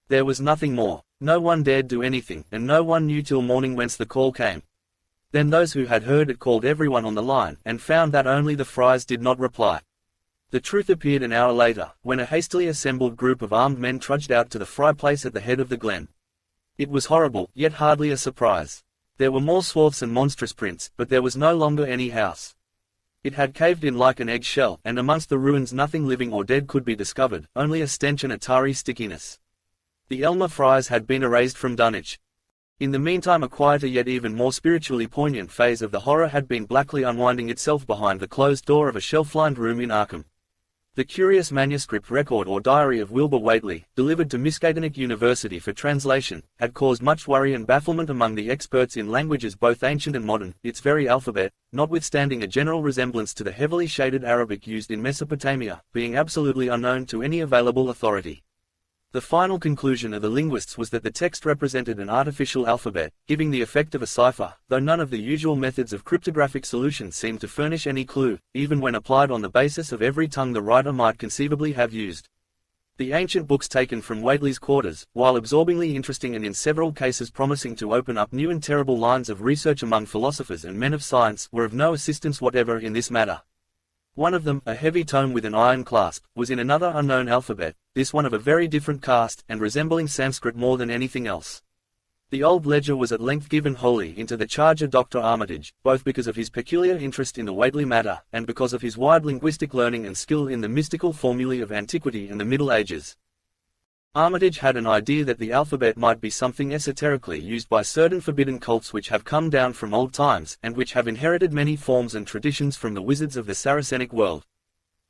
There was nothing more. No one dared do anything, and no one knew till morning whence the call came. Then those who had heard it called everyone on the line, and found that only the Fryers did not reply. The truth appeared an hour later, when a hastily assembled group of armed men trudged out to the Fry place at the head of the glen. It was horrible, yet hardly a surprise. There were more swaths and monstrous prints, but there was no longer any house. It had caved in like an egg shell, and amongst the ruins nothing living or dead could be discovered, only a stench and a tarry stickiness. The Elmer Fryers had been erased from Dunwich. In the meantime a quieter yet even more spiritually poignant phase of the horror had been blackly unwinding itself behind the closed door of a shelf-lined room in Arkham. The curious manuscript record or diary of Wilbur Whateley, delivered to Miskatonic University for translation, had caused much worry and bafflement among the experts in languages both ancient and modern, its very alphabet, notwithstanding a general resemblance to the heavily shaded Arabic used in Mesopotamia, being absolutely unknown to any available authority. The final conclusion of the linguists was that the text represented an artificial alphabet, giving the effect of a cipher, though none of the usual methods of cryptographic solution seemed to furnish any clue, even when applied on the basis of every tongue the writer might conceivably have used. The ancient books taken from Whateley's quarters, while absorbingly interesting and in several cases promising to open up new and terrible lines of research among philosophers and men of science, were of no assistance whatever in this matter. One of them, a heavy tome with an iron clasp, was in another unknown alphabet, this one of a very different cast, and resembling Sanskrit more than anything else. The old ledger was at length given wholly into the charge of Dr. Armitage, both because of his peculiar interest in the Whateley matter, and because of his wide linguistic learning and skill in the mystical formulae of antiquity and the Middle Ages. Armitage had an idea that the alphabet might be something esoterically used by certain forbidden cults which have come down from old times, and which have inherited many forms and traditions from the wizards of the Saracenic world.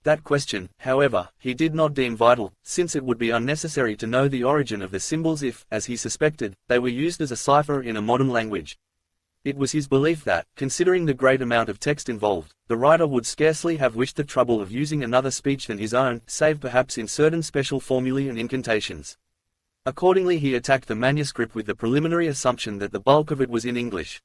That question, however, he did not deem vital, since it would be unnecessary to know the origin of the symbols if, as he suspected, they were used as a cipher in a modern language. It was his belief that, considering the great amount of text involved, the writer would scarcely have wished the trouble of using another speech than his own, save perhaps in certain special formulae and incantations. Accordingly he attacked the manuscript with the preliminary assumption that the bulk of it was in English.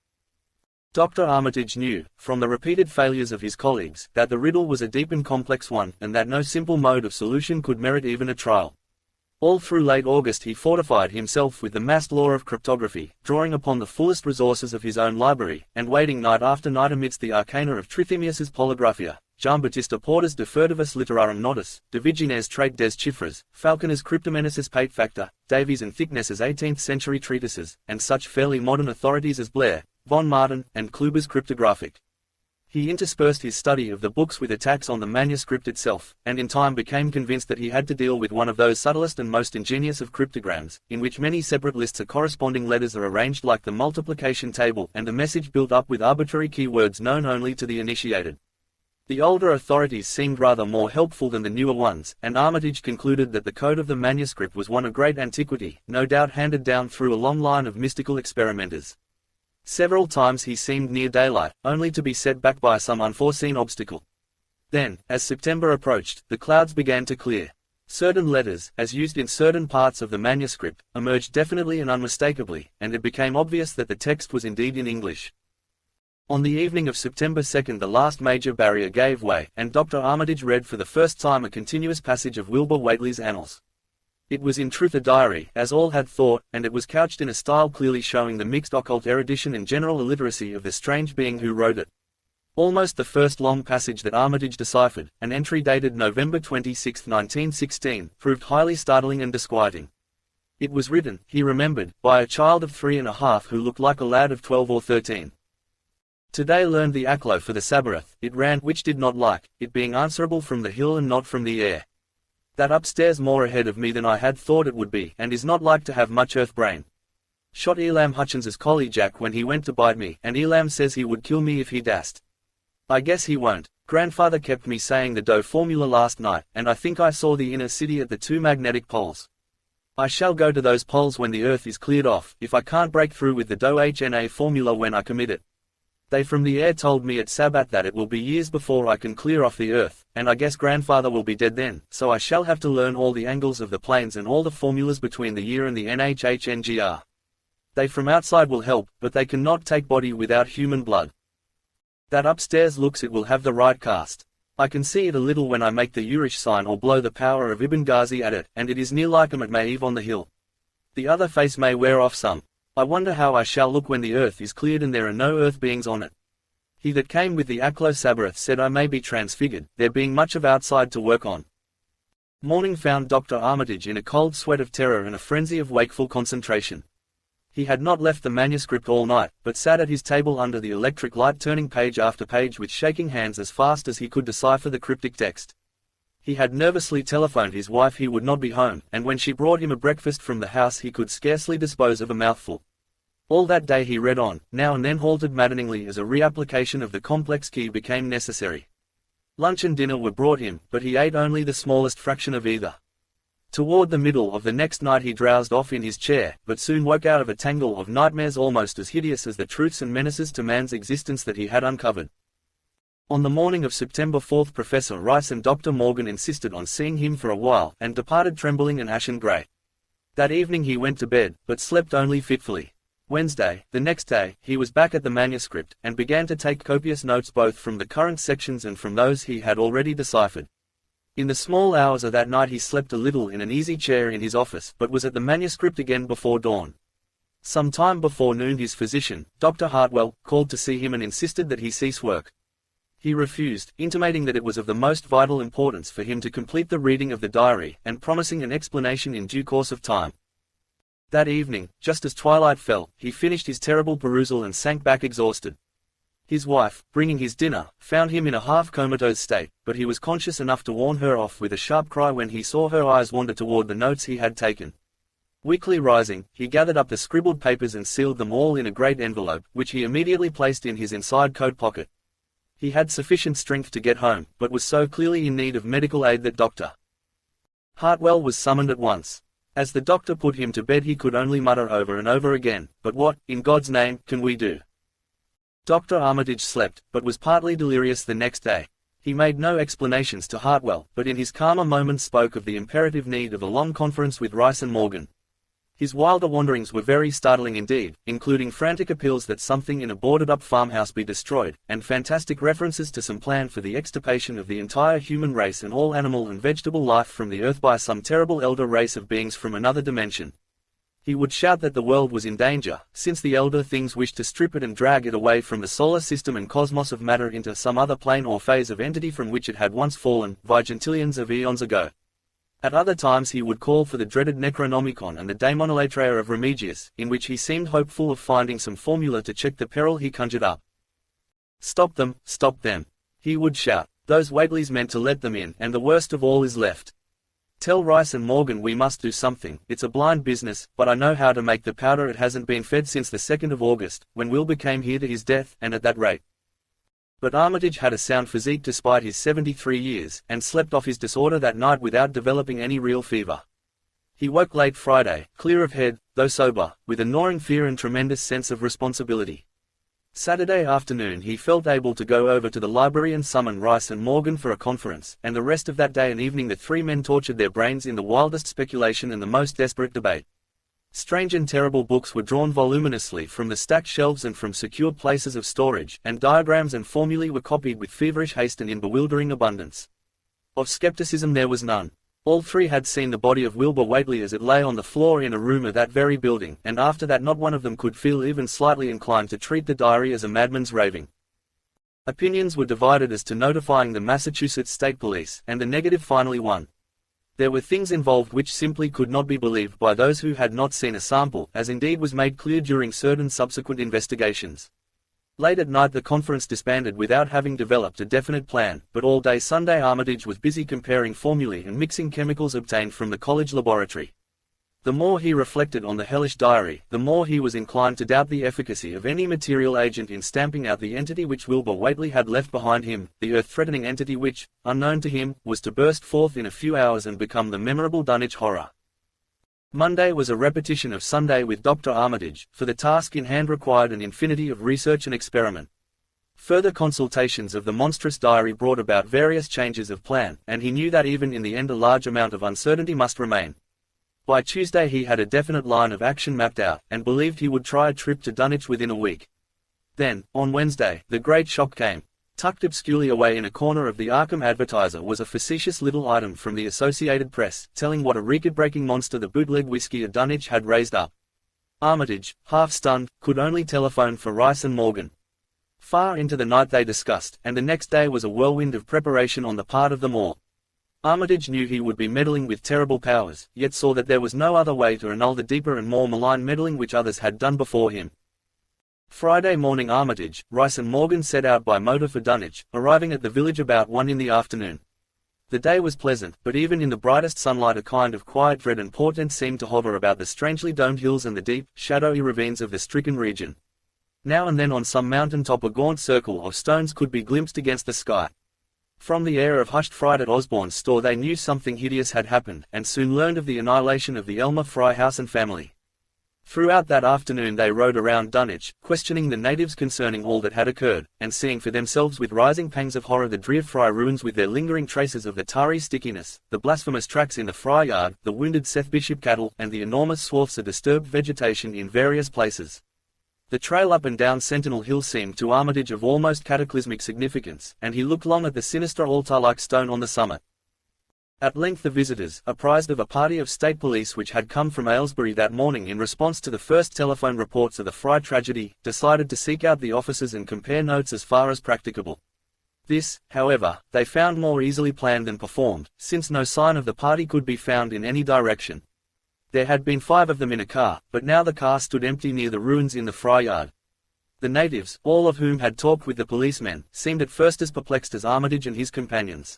Dr. Armitage knew, from the repeated failures of his colleagues, that the riddle was a deep and complex one, and that no simple mode of solution could merit even a trial. All through late August he fortified himself with the massed lore of cryptography, drawing upon the fullest resources of his own library, and waiting night after night amidst the arcana of Trithemius's Polygraphia, Jean-Baptiste Porter's De Furtivus Literarum Notis, De Vigine's Trait des Chiffres, Falconer's Cryptomenesis Pate Factor, Davies and Thickness's 18th-century treatises, and such fairly modern authorities as Blair, von Martin, and Kluber's Cryptographic. He interspersed his study of the books with attacks on the manuscript itself, and in time became convinced that he had to deal with one of those subtlest and most ingenious of cryptograms, in which many separate lists of corresponding letters are arranged like the multiplication table and the message built up with arbitrary keywords known only to the initiated. The older authorities seemed rather more helpful than the newer ones, and Armitage concluded that the code of the manuscript was one of great antiquity, no doubt handed down through a long line of mystical experimenters. Several times he seemed near daylight, only to be set back by some unforeseen obstacle. Then, as September approached, the clouds began to clear. Certain letters, as used in certain parts of the manuscript, emerged definitely and unmistakably, and it became obvious that the text was indeed in English. On the evening of September 2 the last major barrier gave way, and Dr. Armitage read for the first time a continuous passage of Wilbur Whately's Annals. It was in truth a diary, as all had thought, and it was couched in a style clearly showing the mixed occult erudition and general illiteracy of the strange being who wrote it. Almost the first long passage that Armitage deciphered, an entry dated November 26, 1916, proved highly startling and disquieting. It was written, he remembered, by a child of 3½ who looked like a lad of 12 or 13. Today learned the Aklo for the Sabbath, it ran, which did not like, it being answerable from the hill and not from the air. That upstairs more ahead of me than I had thought it would be, and is not like to have much earth brain. Shot Elam Hutchins's collie Jack when he went to bite me, and Elam says he would kill me if he dast. I guess he won't. Grandfather kept me saying the DOE formula last night, and I think I saw the inner city at the 2 magnetic poles. I shall go to those poles when the earth is cleared off, if I can't break through with the DOE HNA formula when I commit it. They from the air told me at Sabbath that it will be years before I can clear off the earth, and I guess grandfather will be dead then, so I shall have to learn all the angles of the planes and all the formulas between the year and the NHHNGR. They from outside will help, but they cannot take body without human blood. That upstairs looks it will have the right cast. I can see it a little when I make the Urish sign or blow the power of Ibn Ghazi at it, and it is near like 'em at Maeve on the hill. The other face may wear off some. I wonder how I shall look when the earth is cleared and there are no earth beings on it. He that came with the Aklo Sabbath said I may be transfigured, there being much of outside to work on. Morning found Dr. Armitage in a cold sweat of terror and a frenzy of wakeful concentration. He had not left the manuscript all night, but sat at his table under the electric light turning page after page with shaking hands as fast as he could decipher the cryptic text. He had nervously telephoned his wife he would not be home, and when she brought him a breakfast from the house he could scarcely dispose of a mouthful. All that day he read on, now and then halted maddeningly as a reapplication of the complex key became necessary. Lunch and dinner were brought him, but he ate only the smallest fraction of either. Toward the middle of the next night he drowsed off in his chair, but soon woke out of a tangle of nightmares almost as hideous as the truths and menaces to man's existence that he had uncovered. On the morning of September 4 Professor Rice and Dr. Morgan insisted on seeing him for a while, and departed trembling and ashen grey. That evening he went to bed, but slept only fitfully. Wednesday, the next day, he was back at the manuscript, and began to take copious notes both from the current sections and from those he had already deciphered. In the small hours of that night he slept a little in an easy chair in his office, but was at the manuscript again before dawn. Some time before noon his physician, Dr. Hartwell, called to see him and insisted that he cease work. He refused, intimating that it was of the most vital importance for him to complete the reading of the diary, and promising an explanation in due course of time. That evening, just as twilight fell, he finished his terrible perusal and sank back exhausted. His wife, bringing his dinner, found him in a half-comatose state, but he was conscious enough to warn her off with a sharp cry when he saw her eyes wander toward the notes he had taken. Weakly rising, he gathered up the scribbled papers and sealed them all in a great envelope, which he immediately placed in his inside coat pocket. He had sufficient strength to get home, but was so clearly in need of medical aid that Dr. Hartwell was summoned at once. As the doctor put him to bed he could only mutter over and over again, "But what, in God's name, can we do?" Dr. Armitage slept, but was partly delirious the next day. He made no explanations to Hartwell, but in his calmer moments spoke of the imperative need of a long conference with Rice and Morgan. His wilder wanderings were very startling indeed, including frantic appeals that something in a boarded-up farmhouse be destroyed, and fantastic references to some plan for the extirpation of the entire human race and all animal and vegetable life from the earth by some terrible elder race of beings from another dimension. He would shout that the world was in danger, since the elder things wished to strip it and drag it away from the solar system and cosmos of matter into some other plane or phase of entity from which it had once fallen, vigintillions of eons ago. At other times he would call for the dreaded Necronomicon and the Daemonolatria of Remigius, in which he seemed hopeful of finding some formula to check the peril he conjured up. "Stop them, he would shout. "Those Whateleys meant to let them in, and the worst of all is left. Tell Rice and Morgan we must do something. It's a blind business, but I know how to make the powder. It hasn't been fed since the 2nd of August, when Wilbur came here to his death, and at that rate." But Armitage had a sound physique despite his 73 years, and slept off his disorder that night without developing any real fever. He woke late Friday, clear of head, though sober, with a gnawing fear and tremendous sense of responsibility. Saturday afternoon he felt able to go over to the library and summon Rice and Morgan for a conference, and the rest of that day and evening the three men tortured their brains in the wildest speculation and the most desperate debate. Strange and terrible books were drawn voluminously from the stacked shelves and from secure places of storage, and diagrams and formulae were copied with feverish haste and in bewildering abundance. Of skepticism there was none. All three had seen the body of Wilbur Whately as it lay on the floor in a room of that very building, and after that not one of them could feel even slightly inclined to treat the diary as a madman's raving. Opinions were divided as to notifying the Massachusetts State Police, and the negative finally won. There were things involved which simply could not be believed by those who had not seen a sample, as indeed was made clear during certain subsequent investigations. Late at night the conference disbanded without having developed a definite plan, but all day Sunday Armitage was busy comparing formulae and mixing chemicals obtained from the college laboratory. The more he reflected on the hellish diary, the more he was inclined to doubt the efficacy of any material agent in stamping out the entity which Wilbur Whately had left behind him, the earth-threatening entity which, unknown to him, was to burst forth in a few hours and become the memorable Dunwich horror. Monday was a repetition of Sunday with Dr. Armitage, for the task in hand required an infinity of research and experiment. Further consultations of the monstrous diary brought about various changes of plan, and he knew that even in the end a large amount of uncertainty must remain. By Tuesday he had a definite line of action mapped out, and believed he would try a trip to Dunwich within a week. Then, on Wednesday, the great shock came. Tucked obscurely away in a corner of the Arkham Advertiser was a facetious little item from the Associated Press, telling what a record-breaking monster the bootleg whiskey of Dunwich had raised up. Armitage, half stunned, could only telephone for Rice and Morgan. Far into the night they discussed, and the next day was a whirlwind of preparation on the part of them all. Armitage knew he would be meddling with terrible powers, yet saw that there was no other way to annul the deeper and more malign meddling which others had done before him. Friday morning Armitage, Rice and Morgan set out by motor for Dunwich, arriving at the village about 1 in the afternoon. The day was pleasant, but even in the brightest sunlight a kind of quiet dread and portent seemed to hover about the strangely domed hills and the deep, shadowy ravines of the stricken region. Now and then on some mountain top a gaunt circle of stones could be glimpsed against the sky. From the air of hushed fright at Osborne's store they knew something hideous had happened, and soon learned of the annihilation of the Elmer Fry house and family. Throughout that afternoon they rode around Dunwich, questioning the natives concerning all that had occurred, and seeing for themselves with rising pangs of horror the drear Fry ruins with their lingering traces of the tarry stickiness, the blasphemous tracks in the Fry yard, the wounded Seth Bishop cattle, and the enormous swaths of disturbed vegetation in various places. The trail up and down Sentinel Hill seemed to Armitage of almost cataclysmic significance, and he looked long at the sinister altar-like stone on the summit. At length the visitors, apprised of a party of state police which had come from Aylesbury that morning in response to the first telephone reports of the Fry tragedy, decided to seek out the officers and compare notes as far as practicable. This, however, they found more easily planned than performed, since no sign of the party could be found in any direction. There had been 5 of them in a car, but now the car stood empty near the ruins in the Fry yard. The natives, all of whom had talked with the policemen, seemed at first as perplexed as Armitage and his companions.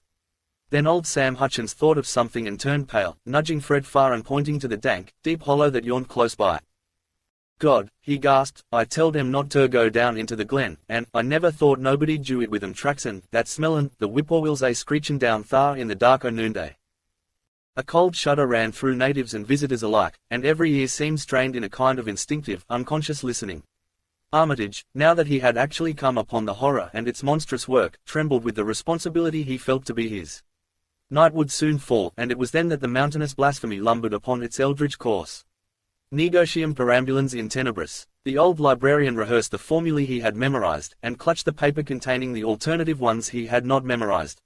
Then old Sam Hutchins thought of something and turned pale, nudging Fred far and pointing to the dank, deep hollow that yawned close by. "God," he gasped, "I tell them not to go down into the glen, and I never thought nobody'd do it with them tracks and that smellin', the whippoorwills a screechin' down thar in the dark o' noonday." A cold shudder ran through natives and visitors alike, and every ear seemed strained in a kind of instinctive, unconscious listening. Armitage, now that he had actually come upon the horror and its monstrous work, trembled with the responsibility he felt to be his. Night would soon fall, and it was then that the mountainous blasphemy lumbered upon its eldritch course. Negotium perambulans in tenebris. The old librarian rehearsed the formulae he had memorized, and clutched the paper containing the alternative ones he had not memorized.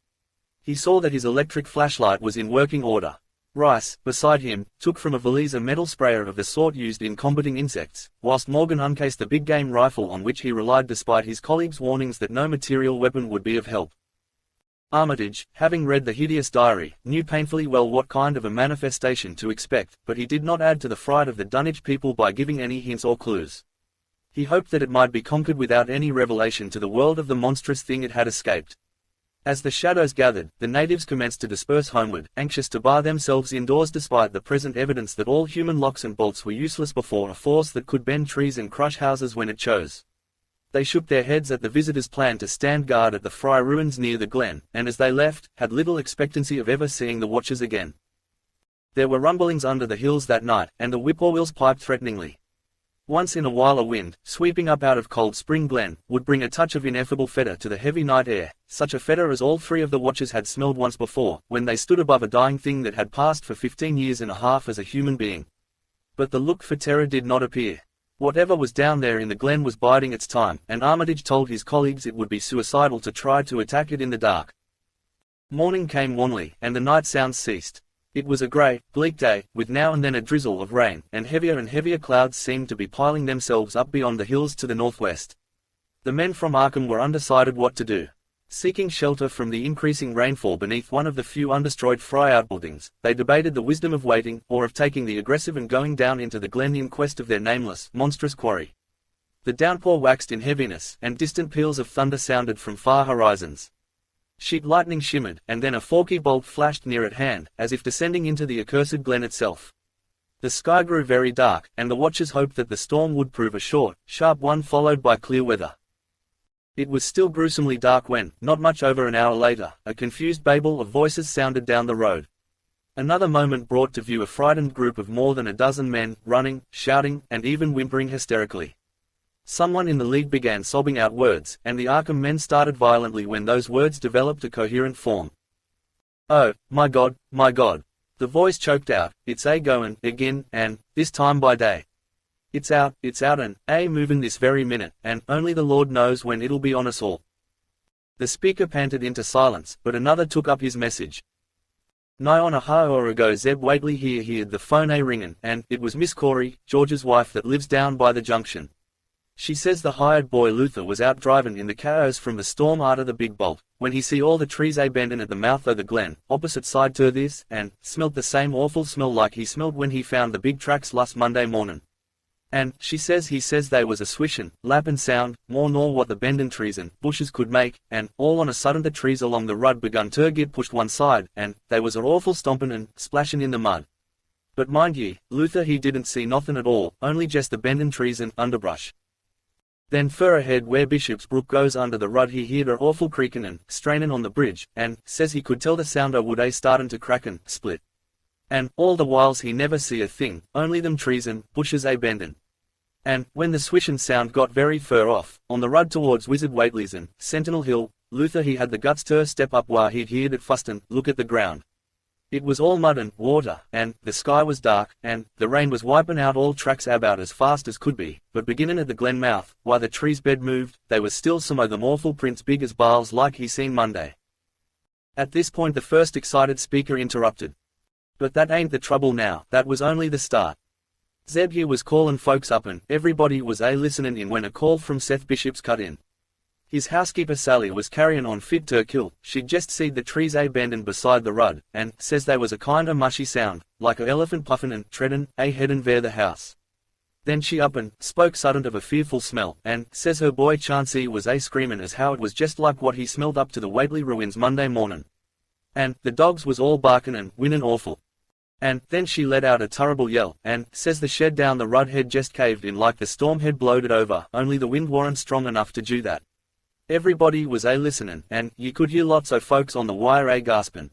He saw that his electric flashlight was in working order. Rice, beside him, took from a valise a metal sprayer of the sort used in combating insects, whilst Morgan uncased the big game rifle on which he relied despite his colleagues' warnings that no material weapon would be of help. Armitage, having read the hideous diary, knew painfully well what kind of a manifestation to expect, but he did not add to the fright of the Dunwich people by giving any hints or clues. He hoped that it might be conquered without any revelation to the world of the monstrous thing it had escaped. As the shadows gathered, the natives commenced to disperse homeward, anxious to bar themselves indoors despite the present evidence that all human locks and bolts were useless before a force that could bend trees and crush houses when it chose. They shook their heads at the visitors' plan to stand guard at the Fry ruins near the glen, and as they left, had little expectancy of ever seeing the watchers again. There were rumblings under the hills that night, and the whippoorwills piped threateningly. Once in a while a wind, sweeping up out of Cold Spring Glen, would bring a touch of ineffable fetor to the heavy night air, such a fetor as all 3 of the watchers had smelled once before, when they stood above a dying thing that had passed for 15 years and a half as a human being. But the look for terror did not appear. Whatever was down there in the glen was biding its time, and Armitage told his colleagues it would be suicidal to try to attack it in the dark. Morning came warmly, and the night sounds ceased. It was a grey, bleak day, with now and then a drizzle of rain, and heavier clouds seemed to be piling themselves up beyond the hills to the northwest. The men from Arkham were undecided what to do. Seeking shelter from the increasing rainfall beneath one of the few undestroyed Fryout buildings, they debated the wisdom of waiting, or of taking the aggressive and going down into the glen in quest of their nameless, monstrous quarry. The downpour waxed in heaviness, and distant peals of thunder sounded from far horizons. Sheet lightning shimmered, and then a forky bolt flashed near at hand, as if descending into the accursed glen itself. The sky grew very dark, and the watchers hoped that the storm would prove a short, sharp one followed by clear weather. It was still gruesomely dark when, not much over an hour later, a confused babel of voices sounded down the road. Another moment brought to view a frightened group of more than a dozen men, running, shouting, and even whimpering hysterically. Someone in the lead began sobbing out words, and the Arkham men started violently when those words developed a coherent form. "Oh, my God, my God." The voice choked out, "It's a goin' again, and this time by day. It's out, and a movin' this very minute, and only the Lord knows when it'll be on us all." The speaker panted into silence, but another took up his message. "Nigh on a hour ago Zeb Whately here heard the phone ringin', and it was Miss Corey, George's wife that lives down by the junction. She says the hired boy Luther was out drivin' in the cows from the storm arter the big bolt, when he see all the trees bendin' at the mouth o' the glen, opposite side to this, and smelt the same awful smell like he smelled when he found the big tracks last Monday mornin'. And he says they was a swishin', lappin' sound, more nor what the bendin' trees and bushes could make, and all on a sudden the trees along the rud begun to get pushed one side, and they was a awful stompin' and splashin' in the mud. But mind ye, Luther he didn't see nothin' at all, only just the bendin' trees and underbrush. Then fur ahead where Bishop's Brook goes under the rud he heard a awful creakin' and strainin' on the bridge, and says he could tell the sound o' wood startin' to crack and split. And all the whiles he never see a thing, only them trees and bushes bendin'. And, when the swishin' sound got very fur off, on the rud towards Wizard Whately's and Sentinel Hill, Luther he had the guts to step up while he'd heard it fust and look at the ground. It was all mud and water, and the sky was dark, and the rain was wipin' out all tracks about as fast as could be, but beginnin' at the glen mouth, while the trees bed moved, they was still some o' them awful prints big as bales like he seen Monday." At this point the first excited speaker interrupted. "But that ain't the trouble now, that was only the start. Zeb here was callin' folks up and everybody was listenin' in when a call from Seth Bishop's cut in. His housekeeper Sally was carryin' on fit to kill, she'd just seed the trees bendin' beside the rud, and says they was a kind o' mushy sound, like a elephant puffin' and treadin' headin' ver the house. Then she up and spoke sudden of a fearful smell, and says her boy Chancey was screamin' as how it was just like what he smelled up to the Whately ruins Monday mornin'. And the dogs was all barkin' and whinnin' awful. And then she let out a terrible yell, and says the shed down the rud had just caved in like the storm had blowed it over, only the wind warn't strong enough to do that. Everybody was listenin', and you could hear lots o' folks on the wire gaspin'.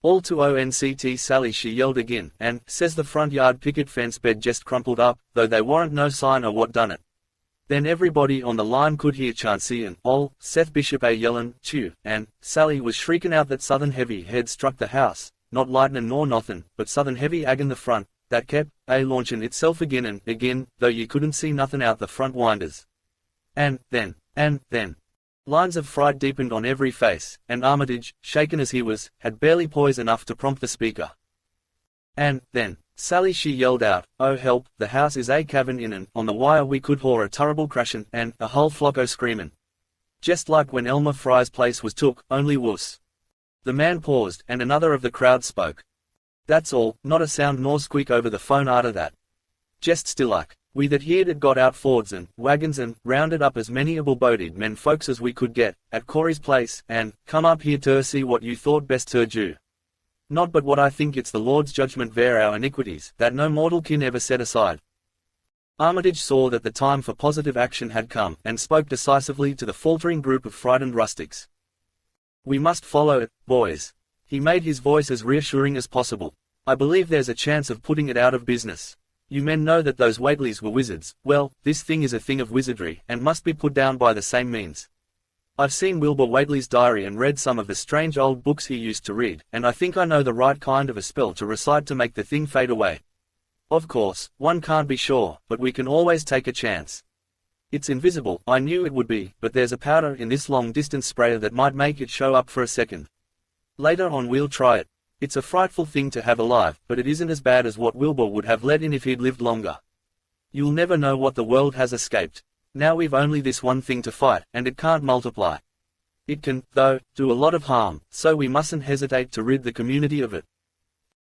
All to ONCT Sally she yelled again, and says the front yard picket fence bed just crumpled up, though they warn't no sign o' what done it. Then everybody on the line could hear Chancey and Seth Bishop yellin', chew, and Sally was shriekin' out that Southern Heavy had struck the house. Not lightnin' nor nothin', but Southern Heavy in the front, that kept launchin' itself again and again, though you couldn't see nothin' out the front winders. And then, lines of fright deepened on every face, and Armitage, shaken as he was, had barely poise enough to prompt the speaker. And then, Sally she yelled out, "Oh help, the house is cavin' in and on the wire we could hear a terrible crashin' and a whole flock o' screamin'. Just like when Elmer Fry's place was took, only wuss." The man paused, and another of the crowd spoke. "That's all, not a sound nor squeak over the phone arter that. Just still like. We that heard it got out Fords and wagons and rounded up as many able-bodied men folks as we could get, at Corey's place, and come up here to see what you thought best to do. Not but what I think it's the Lord's judgment ver our iniquities, that no mortal kin ever set aside." Armitage saw that the time for positive action had come, and spoke decisively to the faltering group of frightened rustics. "We must follow it, boys." He made his voice as reassuring as possible. "I believe there's a chance of putting it out of business. You men know that those Whateleys were wizards. Well, this thing is a thing of wizardry, and must be put down by the same means. I've seen Wilbur Whately's diary and read some of the strange old books he used to read, and I think I know the right kind of a spell to recite to make the thing fade away. Of course, one can't be sure, but we can always take a chance. It's invisible, I knew it would be, but there's a powder in this long-distance sprayer that might make it show up for a second. Later on we'll try it. It's a frightful thing to have alive, but it isn't as bad as what Wilbur would have let in if he'd lived longer. You'll never know what the world has escaped. Now we've only this one thing to fight, and it can't multiply. It can, though, do a lot of harm, so we mustn't hesitate to rid the community of it.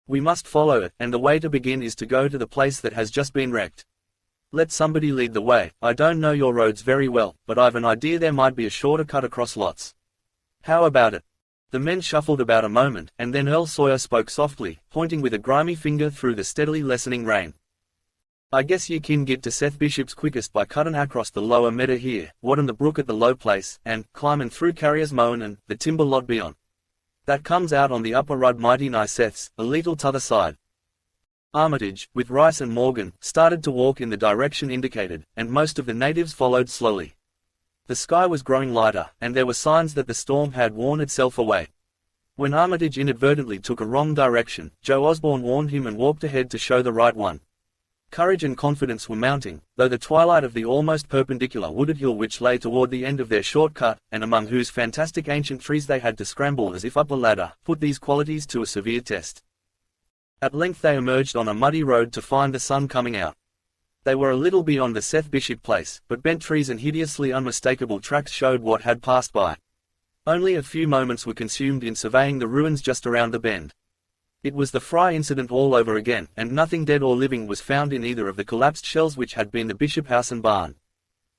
We must follow it, and the way to begin is to go to the place that has just been wrecked. Let somebody lead the way. I don't know your roads very well, but I've an idea there might be a shorter cut across lots. How about it? The men shuffled about a moment, and then Earl Sawyer spoke softly, pointing with a grimy finger through the steadily lessening rain. I guess you can get to Seth Bishop's quickest by cutting across the lower meadow here, waddin' the brook at the low place, and climbing through Carrier's Moan and the timber lot beyond. That comes out on the upper rud mighty nigh Seth's, a leetle t'other side. Armitage, with Rice and Morgan, started to walk in the direction indicated, and most of the natives followed slowly. The sky was growing lighter, and there were signs that the storm had worn itself away. When Armitage inadvertently took a wrong direction, Joe Osborne warned him and walked ahead to show the right one. Courage and confidence were mounting, though the twilight of the almost perpendicular wooded hill which lay toward the end of their short cut, and among whose fantastic ancient trees they had to scramble as if up a ladder, put these qualities to a severe test. At length they emerged on a muddy road to find the sun coming out. They were a little beyond the Seth Bishop place, but bent trees and hideously unmistakable tracks showed what had passed by. Only a few moments were consumed in surveying the ruins just around the bend. It was the Fry incident all over again, and nothing dead or living was found in either of the collapsed shells which had been the Bishop house and barn.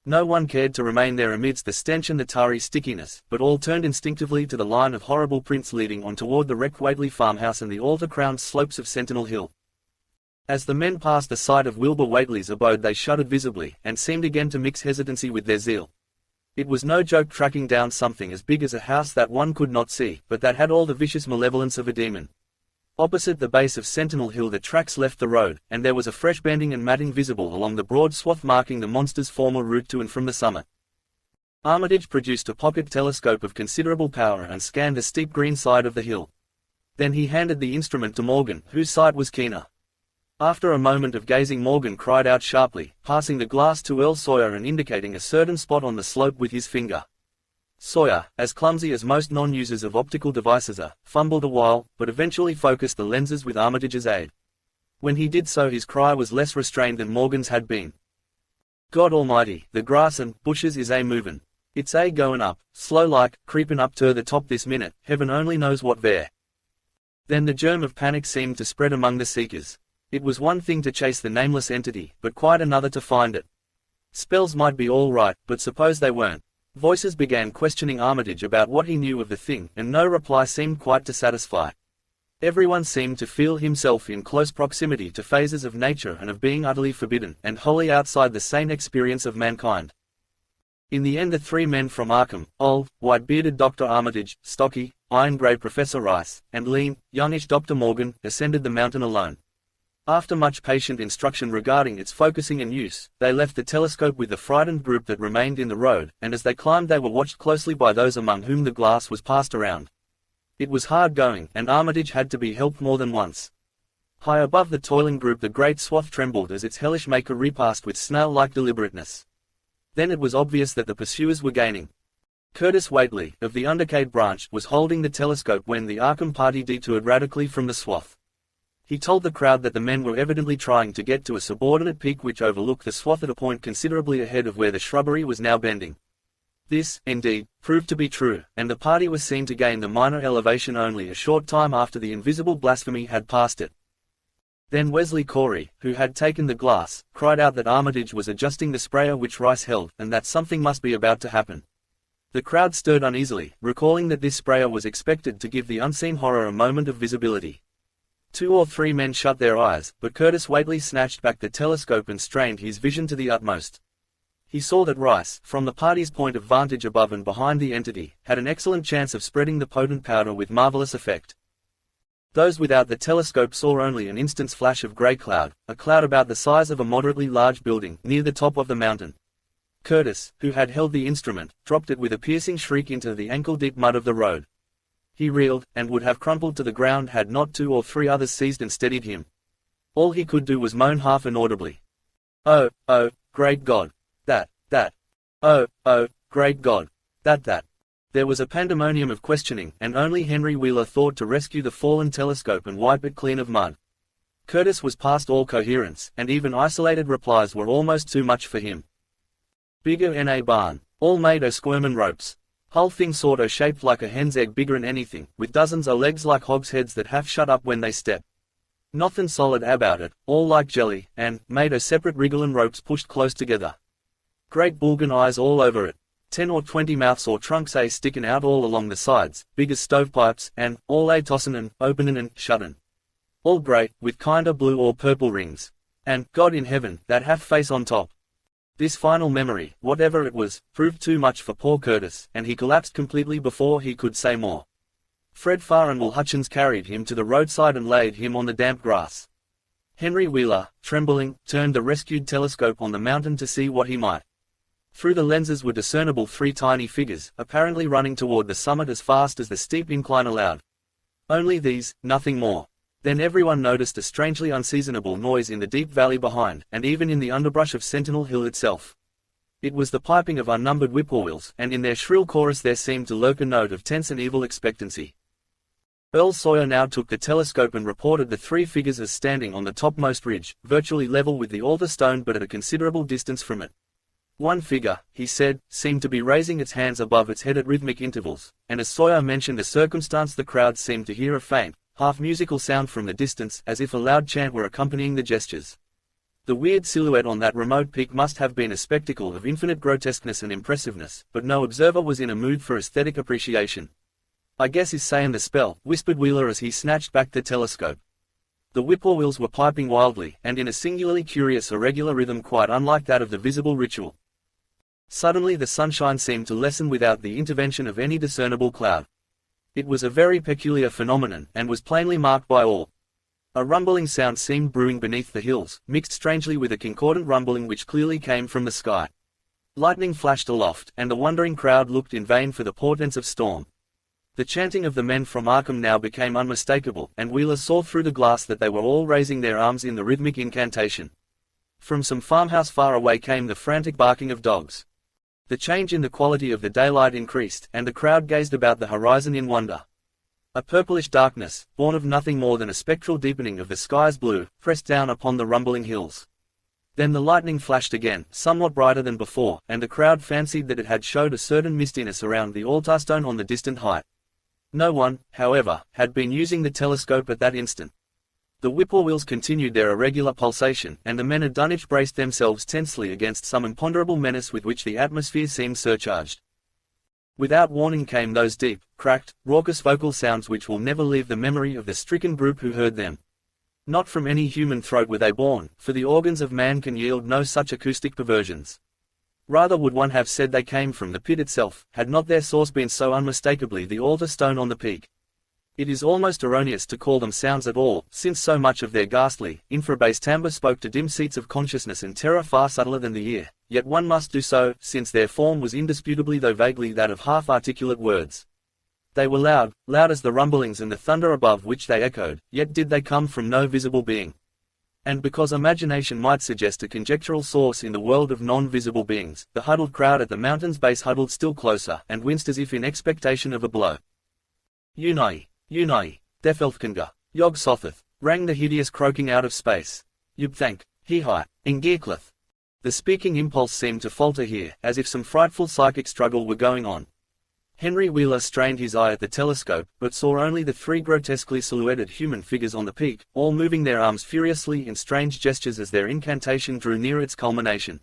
No one cared to remain there amidst the stench and the tarry stickiness, but all turned instinctively to the line of horrible prints leading on toward the wrecked Whately farmhouse and the altar-crowned slopes of Sentinel Hill. As the men passed the site of Wilbur Whately's abode they shuddered visibly, and seemed again to mix hesitancy with their zeal. It was no joke tracking down something as big as a house that one could not see, but that had all the vicious malevolence of a demon. Opposite the base of Sentinel Hill the tracks left the road, and there was a fresh bending and matting visible along the broad swath marking the monster's former route to and from the summit. Armitage produced a pocket telescope of considerable power and scanned the steep green side of the hill. Then he handed the instrument to Morgan, whose sight was keener. After a moment of gazing Morgan cried out sharply, passing the glass to Earl Sawyer and indicating a certain spot on the slope with his finger. Sawyer, as clumsy as most non-users of optical devices are, fumbled a while, but eventually focused the lenses with Armitage's aid. When he did so his cry was less restrained than Morgan's had been. God almighty, the grass and bushes is movin'. It's goin' up, slow like, creepin' up to the top this minute, heaven only knows what there. Then the germ of panic seemed to spread among the seekers. It was one thing to chase the nameless entity, but quite another to find it. Spells might be all right, but suppose they weren't. Voices began questioning Armitage about what he knew of the thing, and no reply seemed quite to satisfy. Everyone seemed to feel himself in close proximity to phases of nature and of being utterly forbidden, and wholly outside the sane experience of mankind. In the end the three men from Arkham, old, white-bearded Dr. Armitage, stocky, iron-grey Professor Rice, and lean, youngish Dr. Morgan, ascended the mountain alone. After much patient instruction regarding its focusing and use, they left the telescope with the frightened group that remained in the road, and as they climbed they were watched closely by those among whom the glass was passed around. It was hard going, and Armitage had to be helped more than once. High above the toiling group the great swath trembled as its hellish maker repassed with snail-like deliberateness. Then it was obvious that the pursuers were gaining. Curtis Whately, of the Undercade branch, was holding the telescope when the Arkham party detoured radically from the swath. He told the crowd that the men were evidently trying to get to a subordinate peak which overlooked the swath at a point considerably ahead of where the shrubbery was now bending. This, indeed, proved to be true, and the party was seen to gain the minor elevation only a short time after the invisible blasphemy had passed it. Then Wesley Corey, who had taken the glass, cried out that Armitage was adjusting the sprayer which Rice held, and that something must be about to happen. The crowd stirred uneasily, recalling that this sprayer was expected to give the unseen horror a moment of visibility. 2 or 3 men shut their eyes, but Curtis Whately snatched back the telescope and strained his vision to the utmost. He saw that Rice, from the party's point of vantage above and behind the entity, had an excellent chance of spreading the potent powder with marvelous effect. Those without the telescope saw only an instant's flash of grey cloud, a cloud about the size of a moderately large building, near the top of the mountain. Curtis, who had held the instrument, dropped it with a piercing shriek into the ankle-deep mud of the road. He reeled, and would have crumpled to the ground had not 2 or 3 others seized and steadied him. All he could do was moan half inaudibly. "Oh, oh, great God. That. Oh, oh, great God. That." There was a pandemonium of questioning, and only Henry Wheeler thought to rescue the fallen telescope and wipe it clean of mud. Curtis was past all coherence, and even isolated replies were almost too much for him. "Bigger N.A. barn. All made o' squirmin' ropes. Hull thing sort o' shaped like a hen's egg bigger'n anything, with dozens o' legs like hogsheads that half shut up when they step. Nothin' solid about it, all like jelly, and made o' separate wrigglin' ropes pushed close together. Great bulgin' eyes all over it. 10 or 20 mouths or trunks stickin' out all along the sides, big as stovepipes, and all tossin' and openin' and shuttin'. All grey, with kinda blue or purple rings. And, God in heaven, that half face on top." This final memory, whatever it was, proved too much for poor Curtis, and he collapsed completely before he could say more. Fred Farr and Will Hutchins carried him to the roadside and laid him on the damp grass. Henry Wheeler, trembling, turned the rescued telescope on the mountain to see what he might. Through the lenses were discernible 3 tiny figures, apparently running toward the summit as fast as the steep incline allowed. Only these, nothing more. Then everyone noticed a strangely unseasonable noise in the deep valley behind, and even in the underbrush of Sentinel Hill itself. It was the piping of unnumbered whippoorwills, and in their shrill chorus there seemed to lurk a note of tense and evil expectancy. Earl Sawyer now took the telescope and reported the 3 figures as standing on the topmost ridge, virtually level with the altar stone but at a considerable distance from it. One figure, he said, seemed to be raising its hands above its head at rhythmic intervals, and as Sawyer mentioned a circumstance the crowd seemed to hear a faint, half-musical sound from the distance, as if a loud chant were accompanying the gestures. The weird silhouette on that remote peak must have been a spectacle of infinite grotesqueness and impressiveness, but no observer was in a mood for aesthetic appreciation. "I guess he's sayin' the spell," whispered Wheeler as he snatched back the telescope. The whippoorwills were piping wildly, and in a singularly curious irregular rhythm quite unlike that of the visible ritual. Suddenly the sunshine seemed to lessen without the intervention of any discernible cloud. It was a very peculiar phenomenon, and was plainly marked by all. A rumbling sound seemed brewing beneath the hills, mixed strangely with a concordant rumbling which clearly came from the sky. Lightning flashed aloft, and the wondering crowd looked in vain for the portents of storm. The chanting of the men from Arkham now became unmistakable, and Wheeler saw through the glass that they were all raising their arms in the rhythmic incantation. From some farmhouse far away came the frantic barking of dogs. The change in the quality of the daylight increased, and the crowd gazed about the horizon in wonder. A purplish darkness, born of nothing more than a spectral deepening of the sky's blue, pressed down upon the rumbling hills. Then the lightning flashed again, somewhat brighter than before, and the crowd fancied that it had showed a certain mistiness around the altar stone on the distant height. No one, however, had been using the telescope at that instant. The whippoorwills continued their irregular pulsation, and the men at Dunwich braced themselves tensely against some imponderable menace with which the atmosphere seemed surcharged. Without warning came those deep, cracked, raucous vocal sounds which will never leave the memory of the stricken group who heard them. Not from any human throat were they born, for the organs of man can yield no such acoustic perversions. Rather would one have said they came from the pit itself, had not their source been so unmistakably the altar stone on the peak. It is almost erroneous to call them sounds at all, since so much of their ghastly, infrabass timbre spoke to dim seats of consciousness and terror far subtler than the ear, yet one must do so, since their form was indisputably though vaguely that of half-articulate words. They were loud, loud as the rumblings and the thunder above which they echoed, yet did they come from no visible being. And because imagination might suggest a conjectural source in the world of non-visible beings, the huddled crowd at the mountain's base huddled still closer, and winced as if in expectation of a blow. Unai, Defelfkanga, Yog Sothoth, rang the hideous croaking out of space. Yubthank, Hihai, Ingirklith. The speaking impulse seemed to falter here, as if some frightful psychic struggle were going on. Henry Wheeler strained his eye at the telescope, but saw only the 3 grotesquely silhouetted human figures on the peak, all moving their arms furiously in strange gestures as their incantation drew near its culmination.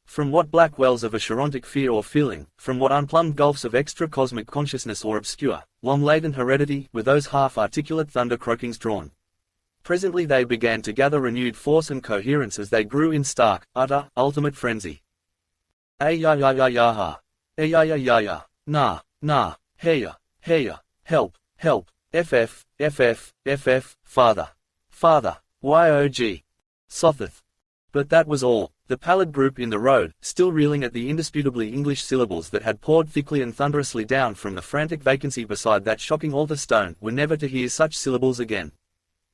From what black wells of a Chirontic fear or feeling, from what unplumbed gulfs of extra-cosmic consciousness or obscure, long-laden heredity, were those half-articulate thunder-croakings drawn. Presently they began to gather renewed force and coherence as they grew in stark, utter, ultimate frenzy. Ay-ya-ya-ya-ya-ha. Ay-ya-ya-ya-ya. Nah, heya, help, ff, father, yog. Sothoth. But that was all. The pallid group in the road, still reeling at the indisputably English syllables that had poured thickly and thunderously down from the frantic vacancy beside that shocking altar stone, were never to hear such syllables again.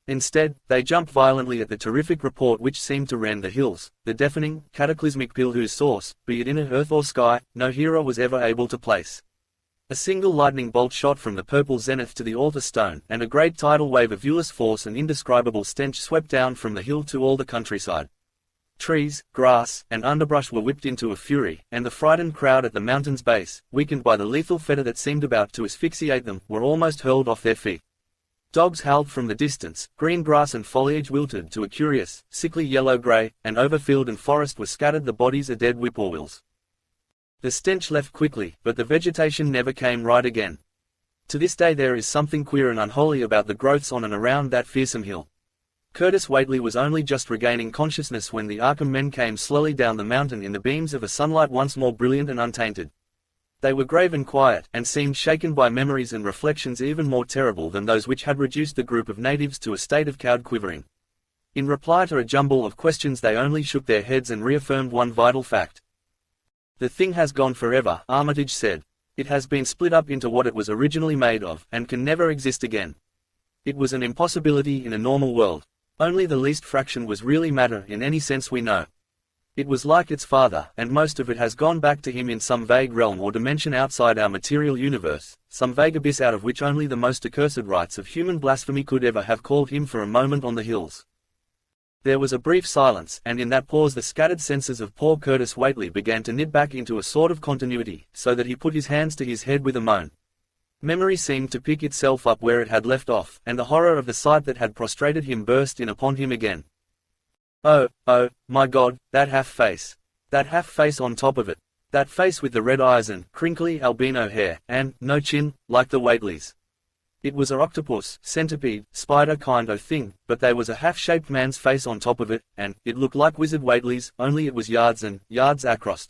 Instead, they jumped violently at the terrific report which seemed to rend the hills, the deafening, cataclysmic peal whose source, be it inner earth or sky, no hero was ever able to place. A single lightning bolt shot from the purple zenith to the altar stone, and a great tidal wave of viewless force and indescribable stench swept down from the hill to all the countryside. Trees, grass, and underbrush were whipped into a fury, and the frightened crowd at the mountain's base, weakened by the lethal fetter that seemed about to asphyxiate them, were almost hurled off their feet. Dogs howled from the distance, green grass and foliage wilted to a curious, sickly yellow-grey, and over field and forest were scattered the bodies of dead whippoorwills. The stench left quickly, but the vegetation never came right again. To this day there is something queer and unholy about the growths on and around that fearsome hill. Curtis Whately was only just regaining consciousness when the Arkham men came slowly down the mountain in the beams of a sunlight once more brilliant and untainted. They were grave and quiet, and seemed shaken by memories and reflections even more terrible than those which had reduced the group of natives to a state of cowed quivering. In reply to a jumble of questions they only shook their heads and reaffirmed one vital fact. "The thing has gone forever," Armitage said. "It has been split up into what it was originally made of, and can never exist again. It was an impossibility in a normal world. Only the least fraction was really matter in any sense we know. It was like its father, and most of it has gone back to him in some vague realm or dimension outside our material universe, some vague abyss out of which only the most accursed rites of human blasphemy could ever have called him for a moment on the hills." There was a brief silence, and in that pause the scattered senses of poor Curtis Whately began to knit back into a sort of continuity, so that he put his hands to his head with a moan. Memory seemed to pick itself up where it had left off, and the horror of the sight that had prostrated him burst in upon him again. Oh, my God, that half-face. That half-face on top of it. That face with the red eyes and crinkly albino hair, and no chin, like the Whateleys. It was a octopus, centipede, spider kind of thing, but there was a half-shaped man's face on top of it, and it looked like Wizard Whately's, only it was yards and yards across.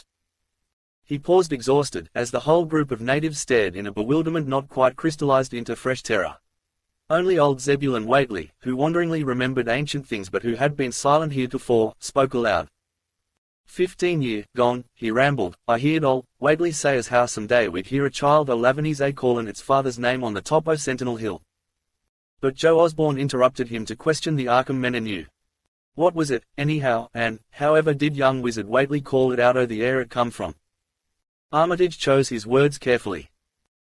He paused exhausted, as the whole group of natives stared in a bewilderment not quite crystallized into fresh terror. Only old Zebulon Whately, who wonderingly remembered ancient things but who had been silent heretofore, spoke aloud. 15 year gone, he rambled, I heerd old Whately say as how some day we'd hear a child o' Lavanese callin' its father's name on the top o' Sentinel Hill. But Joe Osborne interrupted him to question the Arkham men anew. What was it, anyhow, and however did young Wizard Whately call it out o' the air it come from? Armitage chose his words carefully.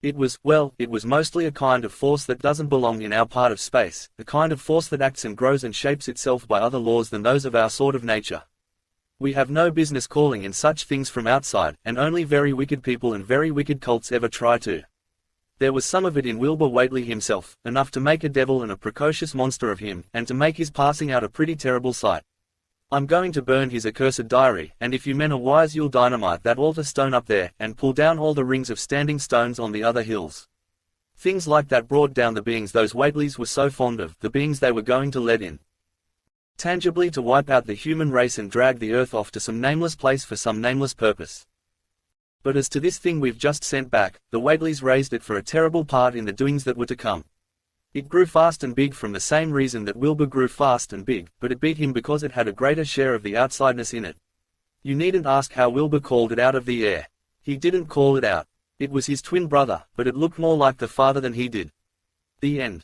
It was mostly a kind of force that doesn't belong in our part of space, a kind of force that acts and grows and shapes itself by other laws than those of our sort of nature. We have no business calling in such things from outside, and only very wicked people and very wicked cults ever try to. There was some of it in Wilbur Whately himself, enough to make a devil and a precocious monster of him, and to make his passing out a pretty terrible sight. I'm going to burn his accursed diary, and if you men are wise you'll dynamite that altar stone up there, and pull down all the rings of standing stones on the other hills. Things like that brought down the beings those Whateleys were so fond of, the beings they were going to let in. Tangibly to wipe out the human race and drag the earth off to some nameless place for some nameless purpose. But as to this thing we've just sent back, the Whateleys raised it for a terrible part in the doings that were to come. It grew fast and big from the same reason that Wilbur grew fast and big, but it beat him because it had a greater share of the outsideness in it. You needn't ask how Wilbur called it out of the air. He didn't call it out. It was his twin brother, but it looked more like the father than he did. The end.